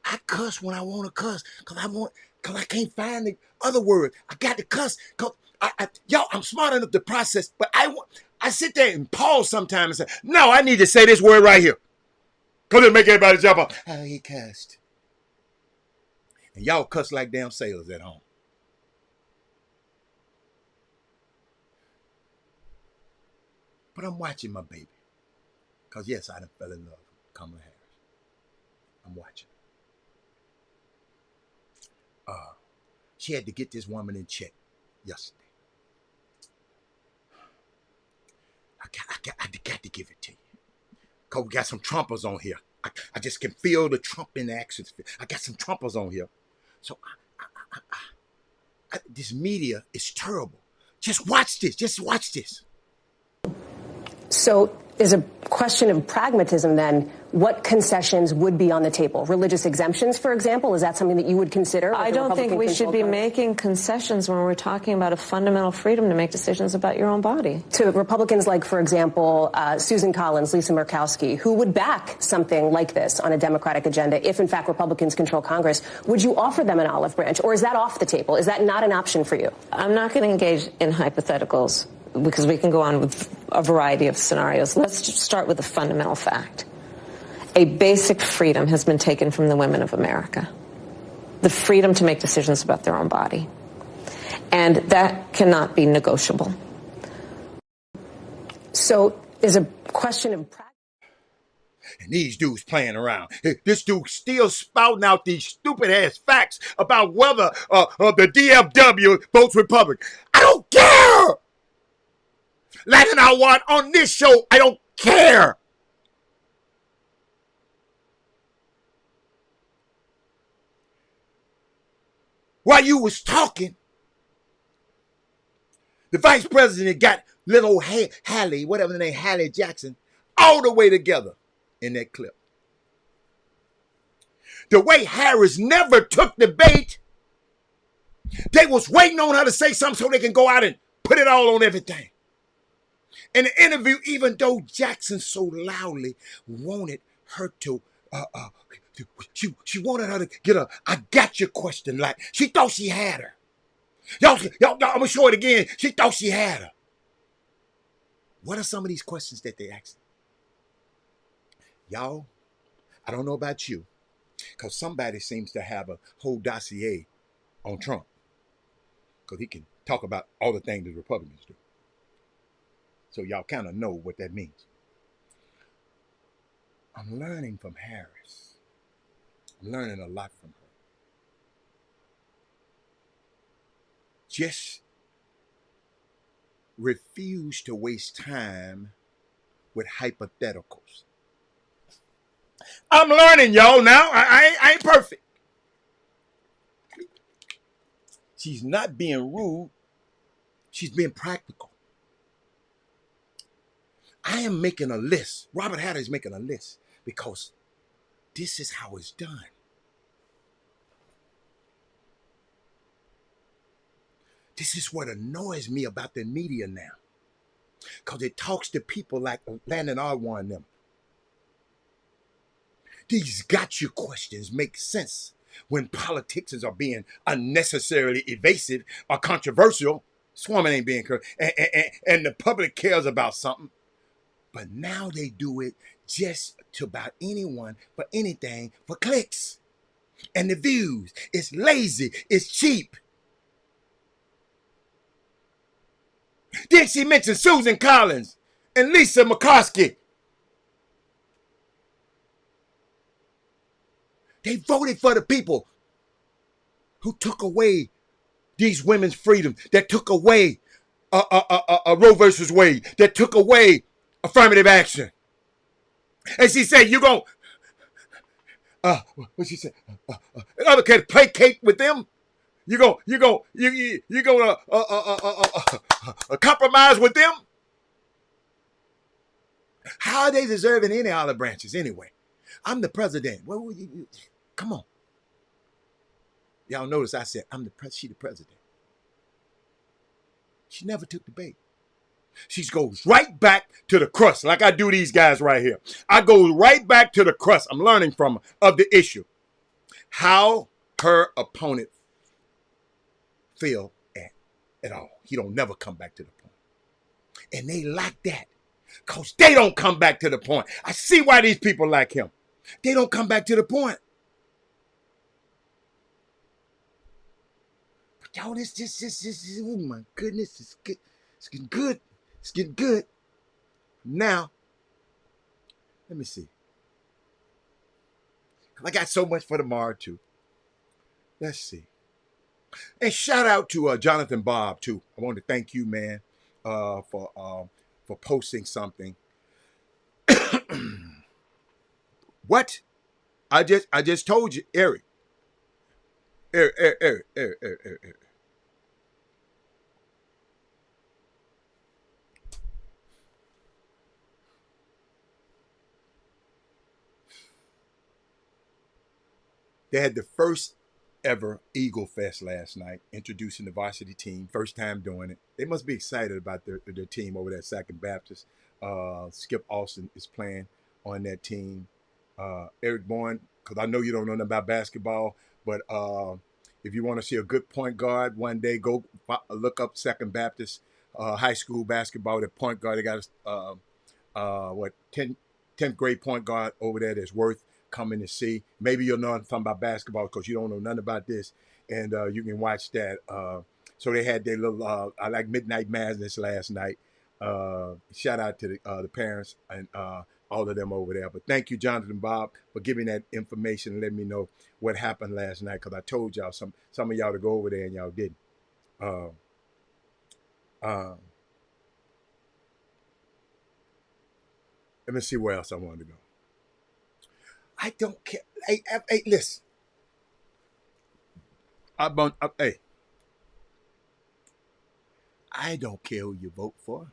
Speaker 1: I cuss when I want to cuss. Cause I can't find the other word. I got to cuss. Cause y'all, I'm smart enough to process, but I sit there and pause sometimes and say, no, I need to say this word right here. Cause it'll make everybody jump up. Oh, he cussed. And y'all cuss like damn sailors at home. But I'm watching my baby. Because yes, I done fell in love with Kamala Harris. I'm watching. She had to get this woman in check yesterday. I got to give it to you. Because we got some Trumpers on here. I just can feel the Trump in actions. I got some Trumpers on here. So this media is terrible. Just watch this. Just watch this.
Speaker 8: So is a question of pragmatism then, what concessions would be on the table? Religious exemptions, for example, is that something that you would consider?
Speaker 9: I don't think we should be making concessions when we're talking about a fundamental freedom to make decisions about your own body.
Speaker 8: To Republicans like, for example, Susan Collins, Lisa Murkowski, who would back something like this on a Democratic agenda if, in fact, Republicans control Congress, would you offer them an olive branch? Or is that off the table? Is that not an option for you?
Speaker 9: I'm not going to engage in hypotheticals because we can go on with a variety of scenarios. Let's just start with a fundamental fact. A basic freedom has been taken from the women of America. The freedom to make decisions about their own body. And that cannot be negotiable.
Speaker 8: So is a question of practice.
Speaker 1: And these dudes playing around. This dude still spouting out these stupid ass facts about whether the DFW votes Republican. I don't care. Latin I want on this show. I don't care. While you was talking, the vice president got little Hallie, whatever the name, Hallie Jackson, all the way together in that clip. The way Harris never took the bait, they was waiting on her to say something so they can go out and put it all on everything. In the interview, even though Jackson so loudly wanted her to, she wanted her to get a "I got your" question. Like she thought she had her. Y'all, I'm gonna show it again. She thought she had her. What are some of these questions that they asked? Y'all, I don't know about you, because somebody seems to have a whole dossier on Trump, because he can talk about all the things the Republicans do. So y'all kind of know what that means. I'm learning from Harris. I'm learning a lot from her. Just refuse to waste time with hypotheticals. I'm learning, y'all, now. I ain't perfect. She's not being rude. She's being practical. I am making a list. Robert Hatter is making a list because this is how it's done. This is what annoys me about the media now. Because it talks to people like Landon Arwan and them. These gotcha questions make sense when politicians are being unnecessarily evasive or controversial. Swarming ain't being and the public cares about something. But now they do it just to about anyone, for anything, for clicks. And the views. It's lazy. It's cheap. Then she mentioned Susan Collins and Lisa McCoskey. They voted for the people who took away these women's freedom, that took away Roe versus Wade, that took away affirmative action. And she said, "You gon' what she said? Other can placate with them. You gonna compromise with them? How are they deserving any olive branches anyway? I'm the president. Well, come on. Y'all notice I said she the president. She never took the bait. She goes right back to the crust, like I do these guys right here. I go right back to the crust. I'm learning from her, of the issue. How her opponent feel at all. He don't never come back to the point. And they like that. Because they don't come back to the point. I see why these people like him. They don't come back to the point. But y'all, this, oh my goodness, it's good. It's getting good. It's getting good. Now, let me see. I got so much for tomorrow, too. Let's see. And shout out to Jonathan Bob, too. I want to thank you, man, for posting something. What? I just told you, Eric. Eric. They had the first ever Eagle Fest last night, introducing the varsity team. First time doing it. They must be excited about their team over there at Second Baptist. Skip Austin is playing on that team. Eric Bourne, because I know you don't know nothing about basketball, but if you want to see a good point guard one day, go look up Second Baptist high school basketball. The point guard, they got 10th grade point guard over there that's worth coming to see. Maybe you'll know something about basketball because you don't know nothing about this, and you can watch that. So they had their little I like Midnight Madness last night. Shout out to the parents and all of them over there. But thank you, Jonathan Bob, for giving that information and letting me know what happened last night, because I told y'all some of y'all to go over there and y'all didn't. Let me see where else I wanted to go. I don't care. Hey, listen. Hey. I don't care who you vote for.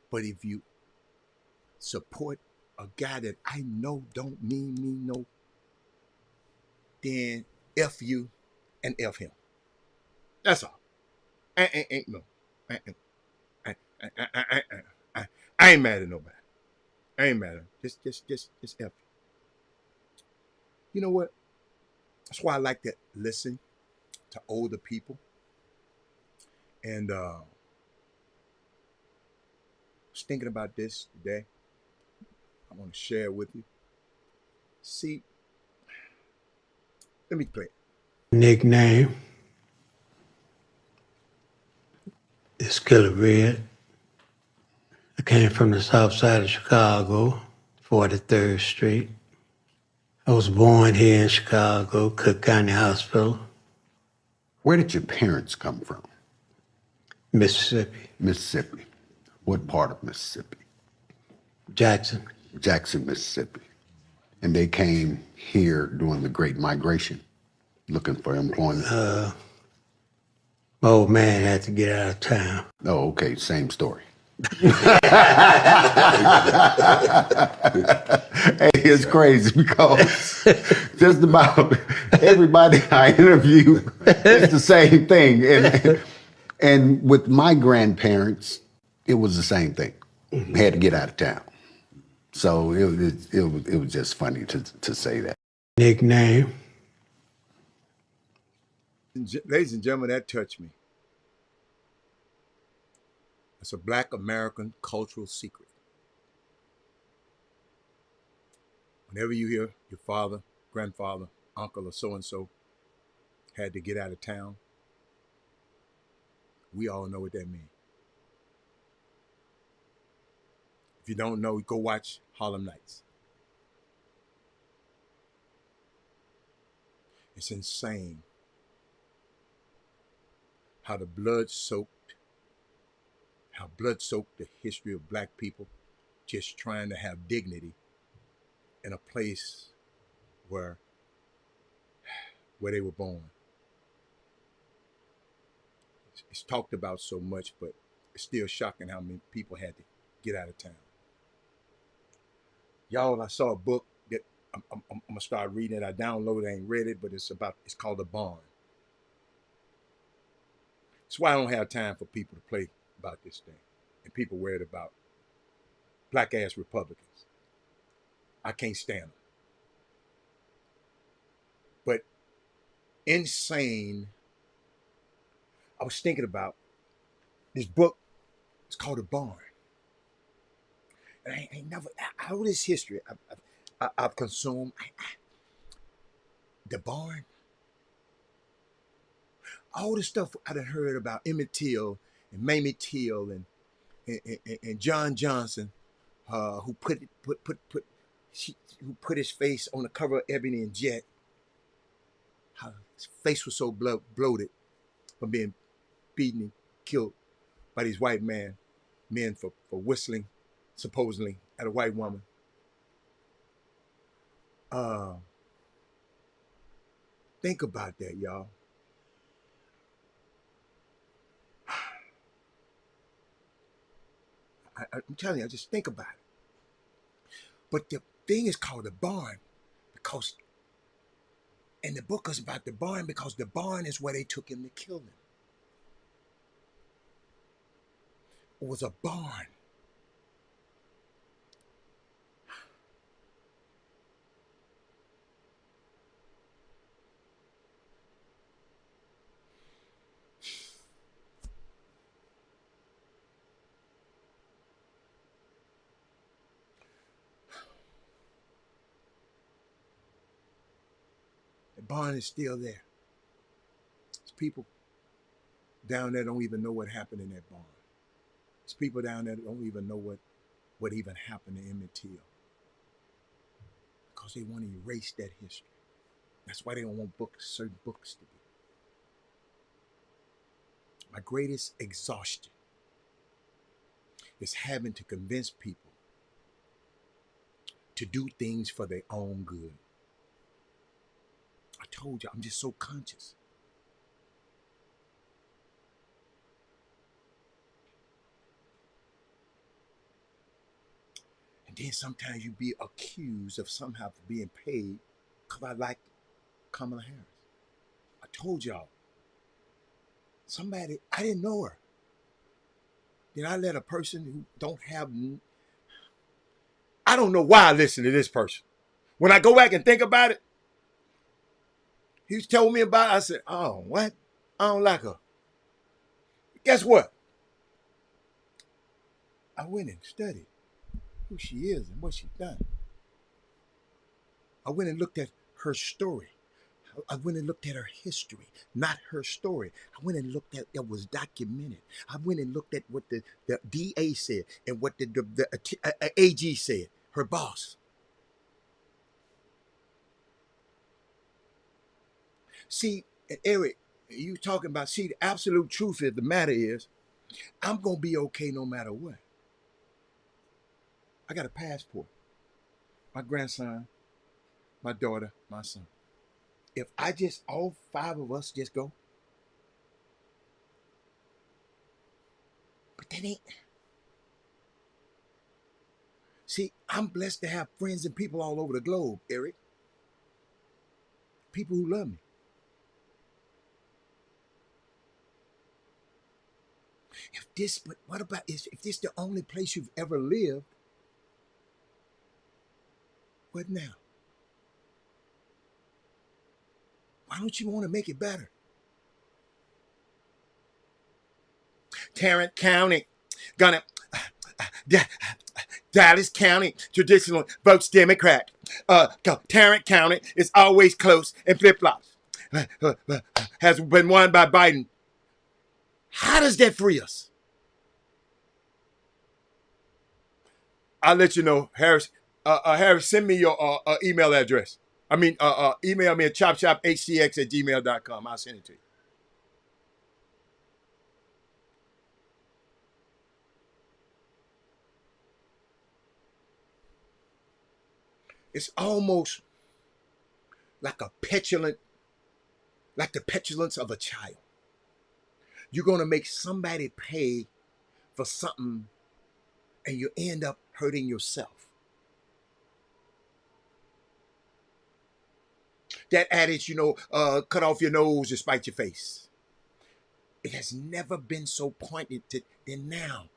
Speaker 1: But if you support a guy that I know don't mean me no, then F you and F him. That's all. Ain't no. I ain't mad at nobody. I ain't mad at him. Just F you. You know what? That's why I like to listen to older people. And I was thinking about this today. I want to share it with you. See, let me play it.
Speaker 10: Nickname is Killer Red. I came from the south side of Chicago, 43rd Street. I was born here in Chicago, Cook County Hospital.
Speaker 11: Where did your parents come from?
Speaker 10: Mississippi.
Speaker 11: Mississippi. What part of Mississippi?
Speaker 10: Jackson.
Speaker 11: Jackson, Mississippi. And they came here during the Great Migration, looking for employment.
Speaker 10: My old man had to get out of town.
Speaker 11: Oh, okay, same story. Hey, it's crazy because just about everybody I interview, it's the same thing. And with my grandparents, it was the same thing. Had to get out of town. So it was just funny to say that.
Speaker 10: Nickname.
Speaker 1: Ladies and gentlemen, that touched me. It's a Black American cultural secret. Whenever you hear your father, grandfather, uncle, or so-and-so had to get out of town, we all know what that means. If you don't know, go watch Harlem Nights. It's insane how blood-soaked the history of Black people just trying to have dignity in a place where they were born. It's talked about so much, but it's still shocking how many people had to get out of town. Y'all, I saw a book that I'm gonna start reading it. I downloaded it, I ain't read it, but it's called The Barn. That's why I don't have time for people to play about this thing. And people worried about black ass Republicans. I can't stand them. But insane. I was thinking about this book. It's called The Barn. And I ain't never, all this history I've consumed. The Barn. All the stuff I done heard about Emmett Till and Mamie Till and John Johnson, who put his face on the cover of Ebony and Jet. How his face was so bloated from being beaten and killed by these white men for whistling, supposedly, at a white woman. Think about that, y'all. I'm telling you, I just think about it. But the thing is called The Barn because, and the book is about the barn because the barn is where they took him to kill him. It was a barn. The barn is still there. There's people down there don't even know what happened in that barn. There's people down there that don't even know what even happened to Emmett Till. Because they want to erase that history. That's why they don't want certain books to be. My greatest exhaustion is having to convince people to do things for their own good. I told you, I'm just so conscious. And then sometimes you be accused of somehow being paid because I like Kamala Harris. I told y'all, somebody, I didn't know her. Did I let a person who don't have, I don't know why I listen to this person. When I go back and think about it, he told me about it, I said, oh, what? I don't like her. Guess what? I went and studied who she is and what she's done. I went and looked at her story. I went and looked at her history, not her story. I went and looked at it was documented. I went and looked at what the DA said and what the AG said, her boss. See, Eric, you talking about, see, the absolute truth of the matter is, I'm going to be okay no matter what. I got a passport. My grandson, my daughter, my son. If all 5 of us just go, but that ain't. See, I'm blessed to have friends and people all over the globe, Eric. People who love me. But what about if this the only place you've ever lived? What now? Why don't you want to make it better? Tarrant County, gonna Dallas County traditional votes Democrat. Tarrant County is always close and flip flops. Has been won by Biden. How does that free us? I'll let you know, Harris. Harris, send me your email address. Email me at chopshophtx@gmail.com. I'll send it to you. It's almost like the petulance of a child. You're going to make somebody pay for something and you end up hurting yourself. That adage, cut off your nose to spite your face. It has never been so pointed than now.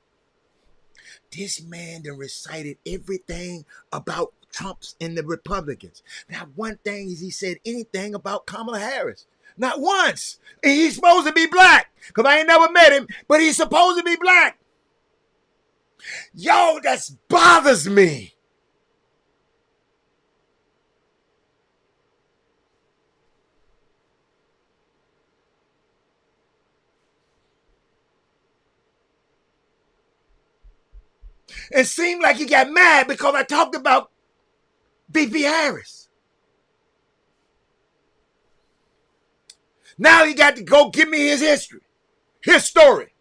Speaker 1: This man done recited everything about Trump's and the Republicans. Not one thing has he said anything about Kamala Harris. Not once. And he's supposed to be black. Because I ain't never met him, but he's supposed to be black. Yo, that bothers me. It seemed like he got mad because I talked about VP Harris. Now he got to go give me his history, his story,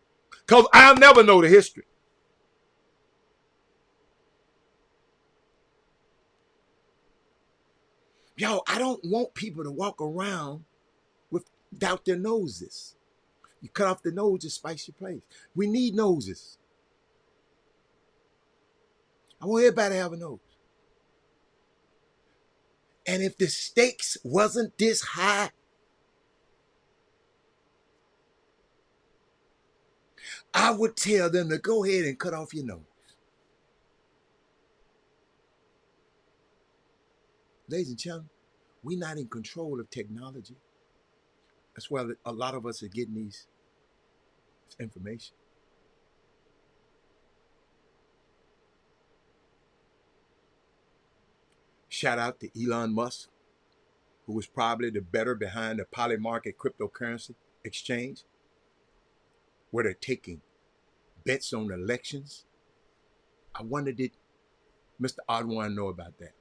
Speaker 1: because I'll never know the history. Yo, I don't want people to walk around without their noses. You cut off the nose to spice your place. We need noses. I want everybody to have a nose. And if the stakes wasn't this high, I would tell them to go ahead and cut off your nose. Ladies and gentlemen, we're not in control of technology. That's why a lot of us are getting this information. Shout out to Elon Musk, who was probably the better behind the Polymarket cryptocurrency exchange, where they're taking bets on elections. I wonder, did Mr. Oddwan know about that?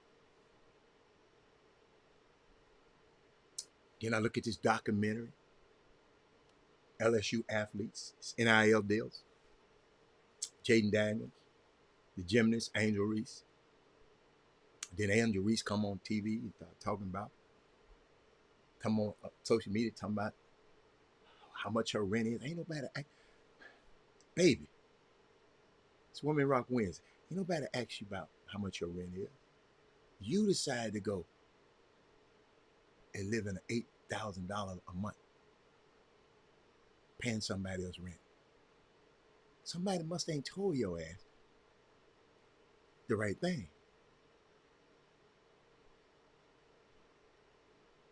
Speaker 1: Then I look at this documentary, LSU athletes, NIL deals, Jaden Daniels, the gymnast, Angel Reese. Then Angel Reese come on TV come on social media talking about how much her rent is. Ain't nobody, baby, it's Women Rock Wednesday. Ain't nobody ask you about how much your rent is. You decide to go and live in $8,000 a month, paying somebody else rent. Somebody must ain't told your ass the right thing.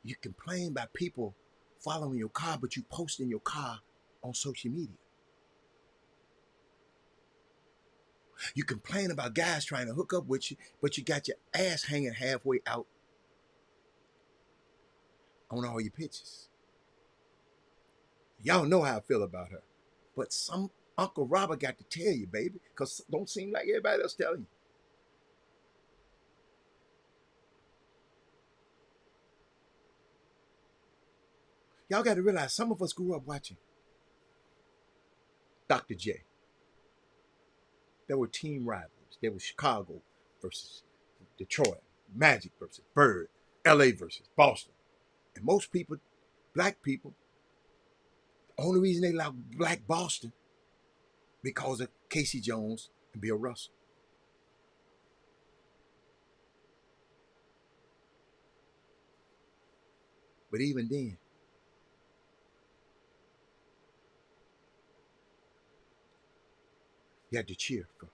Speaker 1: You complain about people following your car, but you posting your car on social media. You complain about guys trying to hook up with you, but you got your ass hanging halfway out on all your pictures. Y'all know how I feel about her. But some Uncle Robert got to tell you, baby, because don't seem like everybody else telling you. Y'all got to realize some of us grew up watching Dr. J. There were team rivals. There was Chicago versus Detroit, Magic versus Bird, LA versus Boston. And most people, black people, the only reason they like Black Boston because of Casey Jones and Bill Russell. But even then, you had to cheer for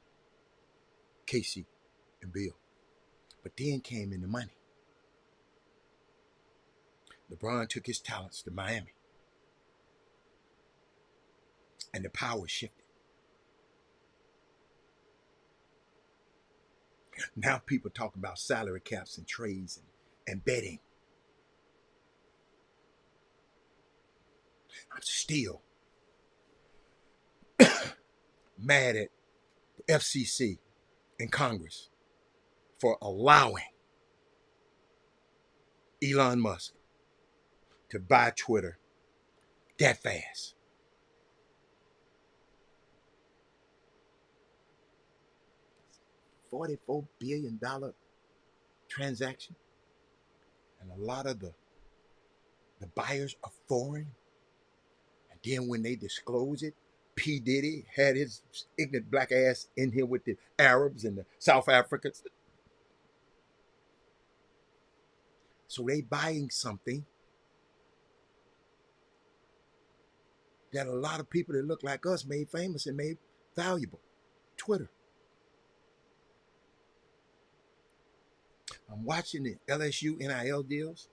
Speaker 1: Casey and Bill. But then came in the money. LeBron took his talents to Miami. And the power shifted. Now people talk about salary caps and trades and betting. I'm still mad at the FCC and Congress for allowing Elon Musk to buy Twitter that fast. $44 billion transaction. And a lot of the buyers are foreign. And then when they disclose it, P. Diddy had his ignorant black ass in here with the Arabs and the South Africans. So they buying something that a lot of people that look like us made famous and made valuable. Twitter. I'm watching the LSU NIL deals.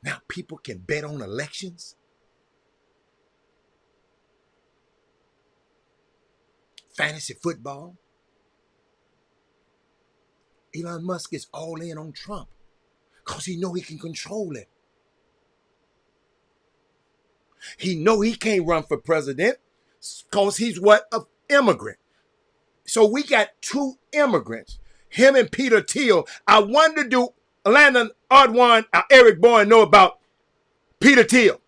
Speaker 1: Now people can bet on elections. Fantasy football. Elon Musk is all in on Trump because he know he can control it. He know he can't run for president because he's what? An immigrant. So we got two immigrants, him and Peter Thiel. I wonder, do Landon Ardwan or Eric Bourne know about Peter Thiel?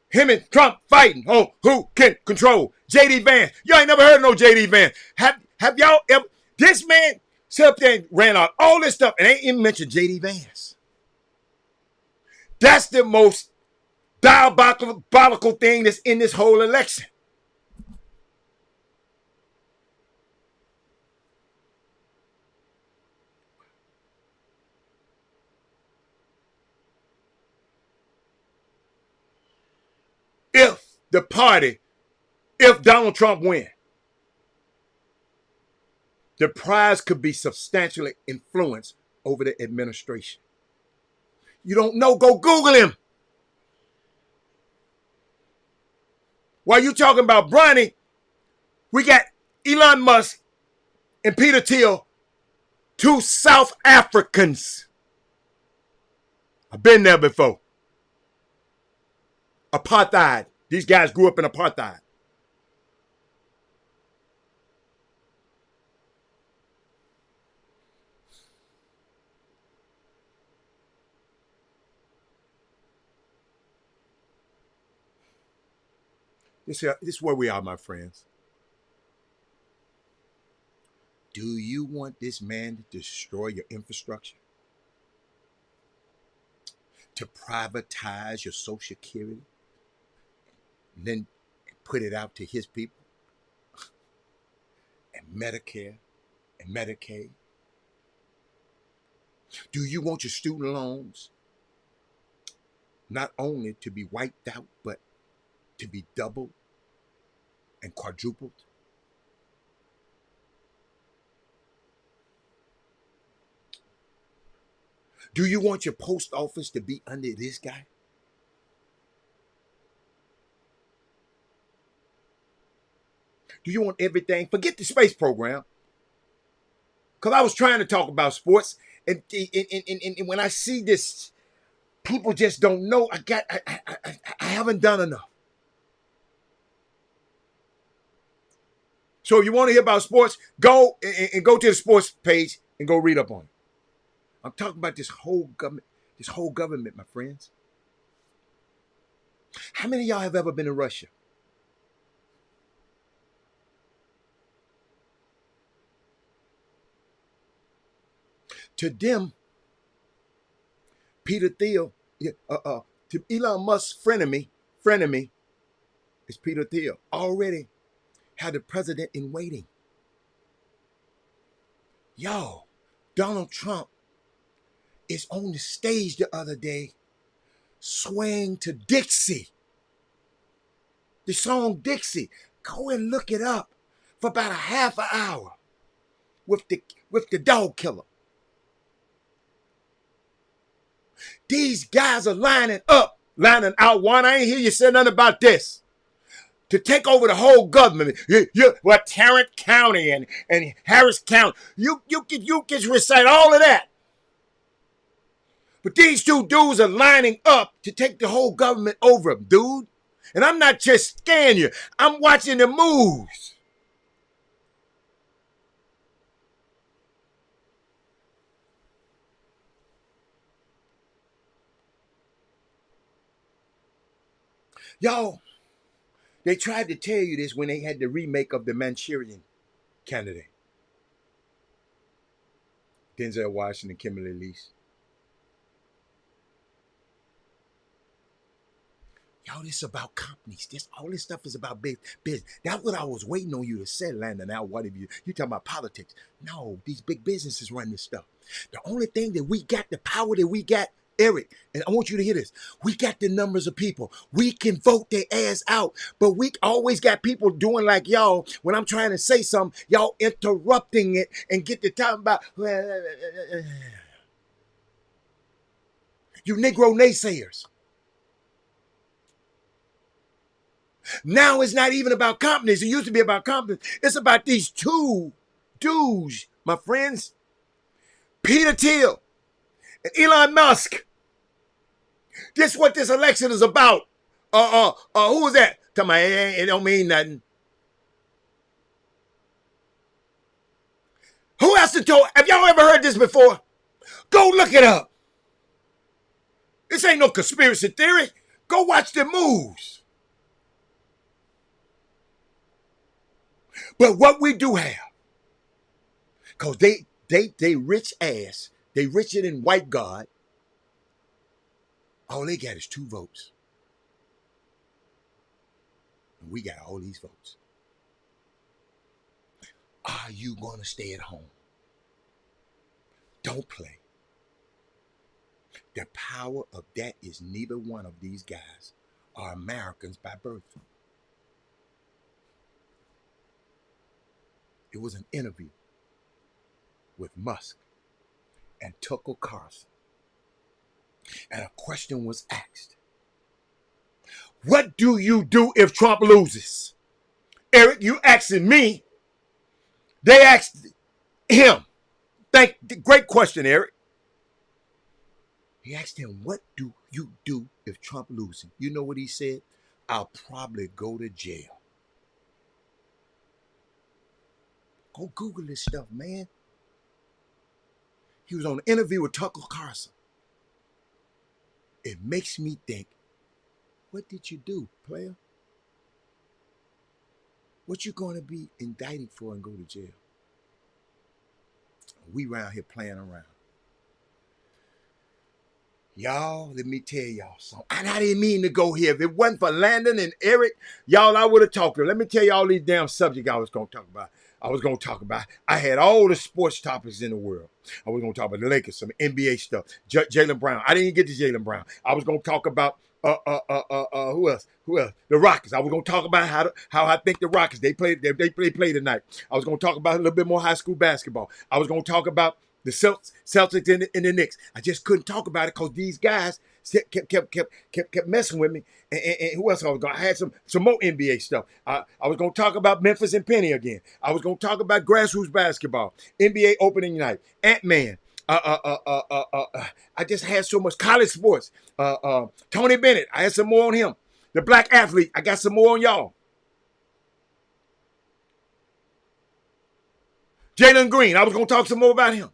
Speaker 1: Him and Trump fighting on who can control J.D. Vance. Y'all ain't never heard of no J.D. Vance. Have y'all ever? This man sat up there and ran out all this stuff and ain't even mentioned J.D. Vance. That's the most diabolical thing that's in this whole election. If Donald Trump wins, the prize could be substantially influenced over the administration. You don't know, go Google him. While you talking about Bronny, we got Elon Musk and Peter Thiel, two South Africans. I've been there before. Apartheid. These guys grew up in apartheid. This is where we are, my friends. Do you want this man to destroy your infrastructure? To privatize your Social Security? And then put it out to his people? And Medicare and Medicaid? Do you want your student loans not only to be wiped out, but to be doubled and quadrupled? Do you want your post office to be under this guy? Do you want everything? Forget the space program. Because I was trying to talk about sports, and when I see this, people just don't know. I haven't done enough. So if you want to hear about sports, go and go to the sports page and go read up on it. I'm talking about this whole government, my friends. How many of y'all have ever been to Russia? To them, Peter Thiel, to Elon Musk's frenemy is Peter Thiel. Already had the president in waiting. Yo, Donald Trump is on the stage the other day swaying to Dixie. The song Dixie. Go and look it up for about a half an hour with the dog killer. These guys are lining out. One, I ain't hear you say nothing about this. To take over the whole government. Well, Tarrant County and Harris County. You can recite all of that. But these two dudes are lining up to take the whole government over, dude. And I'm not just scanning you. I'm watching the moves. Y'all, they tried to tell you this when they had the remake of the Manchurian Candidate. Denzel Washington, Kimberly Lease. Yo, this is about companies. All this stuff is about business. That's what I was waiting on you to say, Landon. Now, what if you talking about politics? No, these big businesses run this stuff. The only thing that we got, the power that we got, Eric, and I want you to hear this. We got the numbers of people. We can vote their ass out, but we always got people doing like y'all. When I'm trying to say something, y'all interrupting it and get to talking about you Negro naysayers. Now it's not even about companies. It used to be about companies. It's about these two dudes, my friends. Peter Thiel and Elon Musk. This is what this election is about. Who was that? Tell me, it don't mean nothing. Who else to told? Have y'all ever heard this before? Go look it up. This ain't no conspiracy theory. Go watch the moves. But what we do have, because they rich ass, they richer than white God. All they got is 2 votes. And we got all these votes. Are you going to stay at home? Don't play. The power of that is neither one of these guys are Americans by birth. It was an interview with Musk and Tucker Carlson. And a question was asked. What do you do if Trump loses? Eric, you asking me. They asked him. Great question, Eric. He asked him, what do you do if Trump loses? You know what he said? I'll probably go to jail. Go Google this stuff, man. He was on an interview with Tucker Carlson. It makes me think, what did you do, player? What you going to be indicted for and go to jail? We around here playing around. Y'all, let me tell y'all something. And I didn't mean to go here. If it wasn't for Landon and Eric, y'all, I would have talked to them. Let me tell you all these damn subjects I was going to talk about. I had all the sports topics in the world. I was going to talk about the Lakers, some NBA stuff. Jaylen Brown. I didn't get to Jaylen Brown. I was going to talk about who else? The Rockets. I was going to talk about how I think the Rockets they play tonight. I was going to talk about a little bit more high school basketball. I was going to talk about the Celtics and the Knicks. I just couldn't talk about it because these guys kept messing with me. And who else I was going? I had some more NBA stuff. I was going to talk about Memphis and Penny again. I was going to talk about grassroots basketball, NBA opening night, Ant-Man. I just had so much college sports. Tony Bennett, I had some more on him. The black athlete, I got some more on y'all. Jalen Green, I was going to talk some more about him.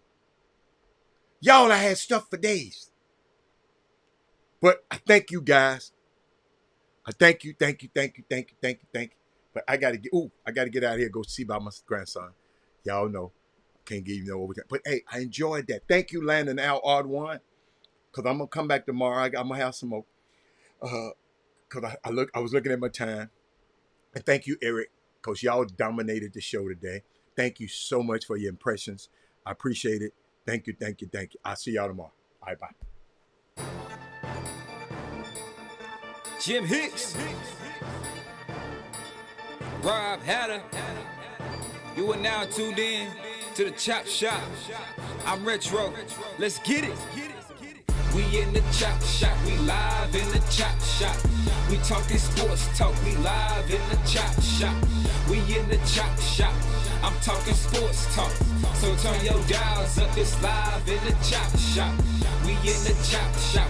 Speaker 1: Y'all, I had stuff for days. But I thank you guys Thank you. But I gotta get out of here. Go see about my grandson. Y'all know, can't give you no overtime. But hey, I enjoyed that. Thank you, Landon Al Ardwan, because I'm gonna come back tomorrow. I'm gonna have some more. Because I was looking at my time. And thank you, Eric, because y'all dominated the show today. Thank you so much for your impressions. I appreciate it. Thank you. I'll see y'all tomorrow. All right, bye.
Speaker 12: Jim Hicks, Rob Hatter, you are now tuned in to the Chop Shop. I'm Retro. Let's get it. We in the Chop Shop, we live in the Chop Shop. We talking sports talk, we live in the Chop Shop. We in the Chop Shop, I'm talking sports talk. So turn your dials up, it's live in the Chop Shop. We in the Chop Shop.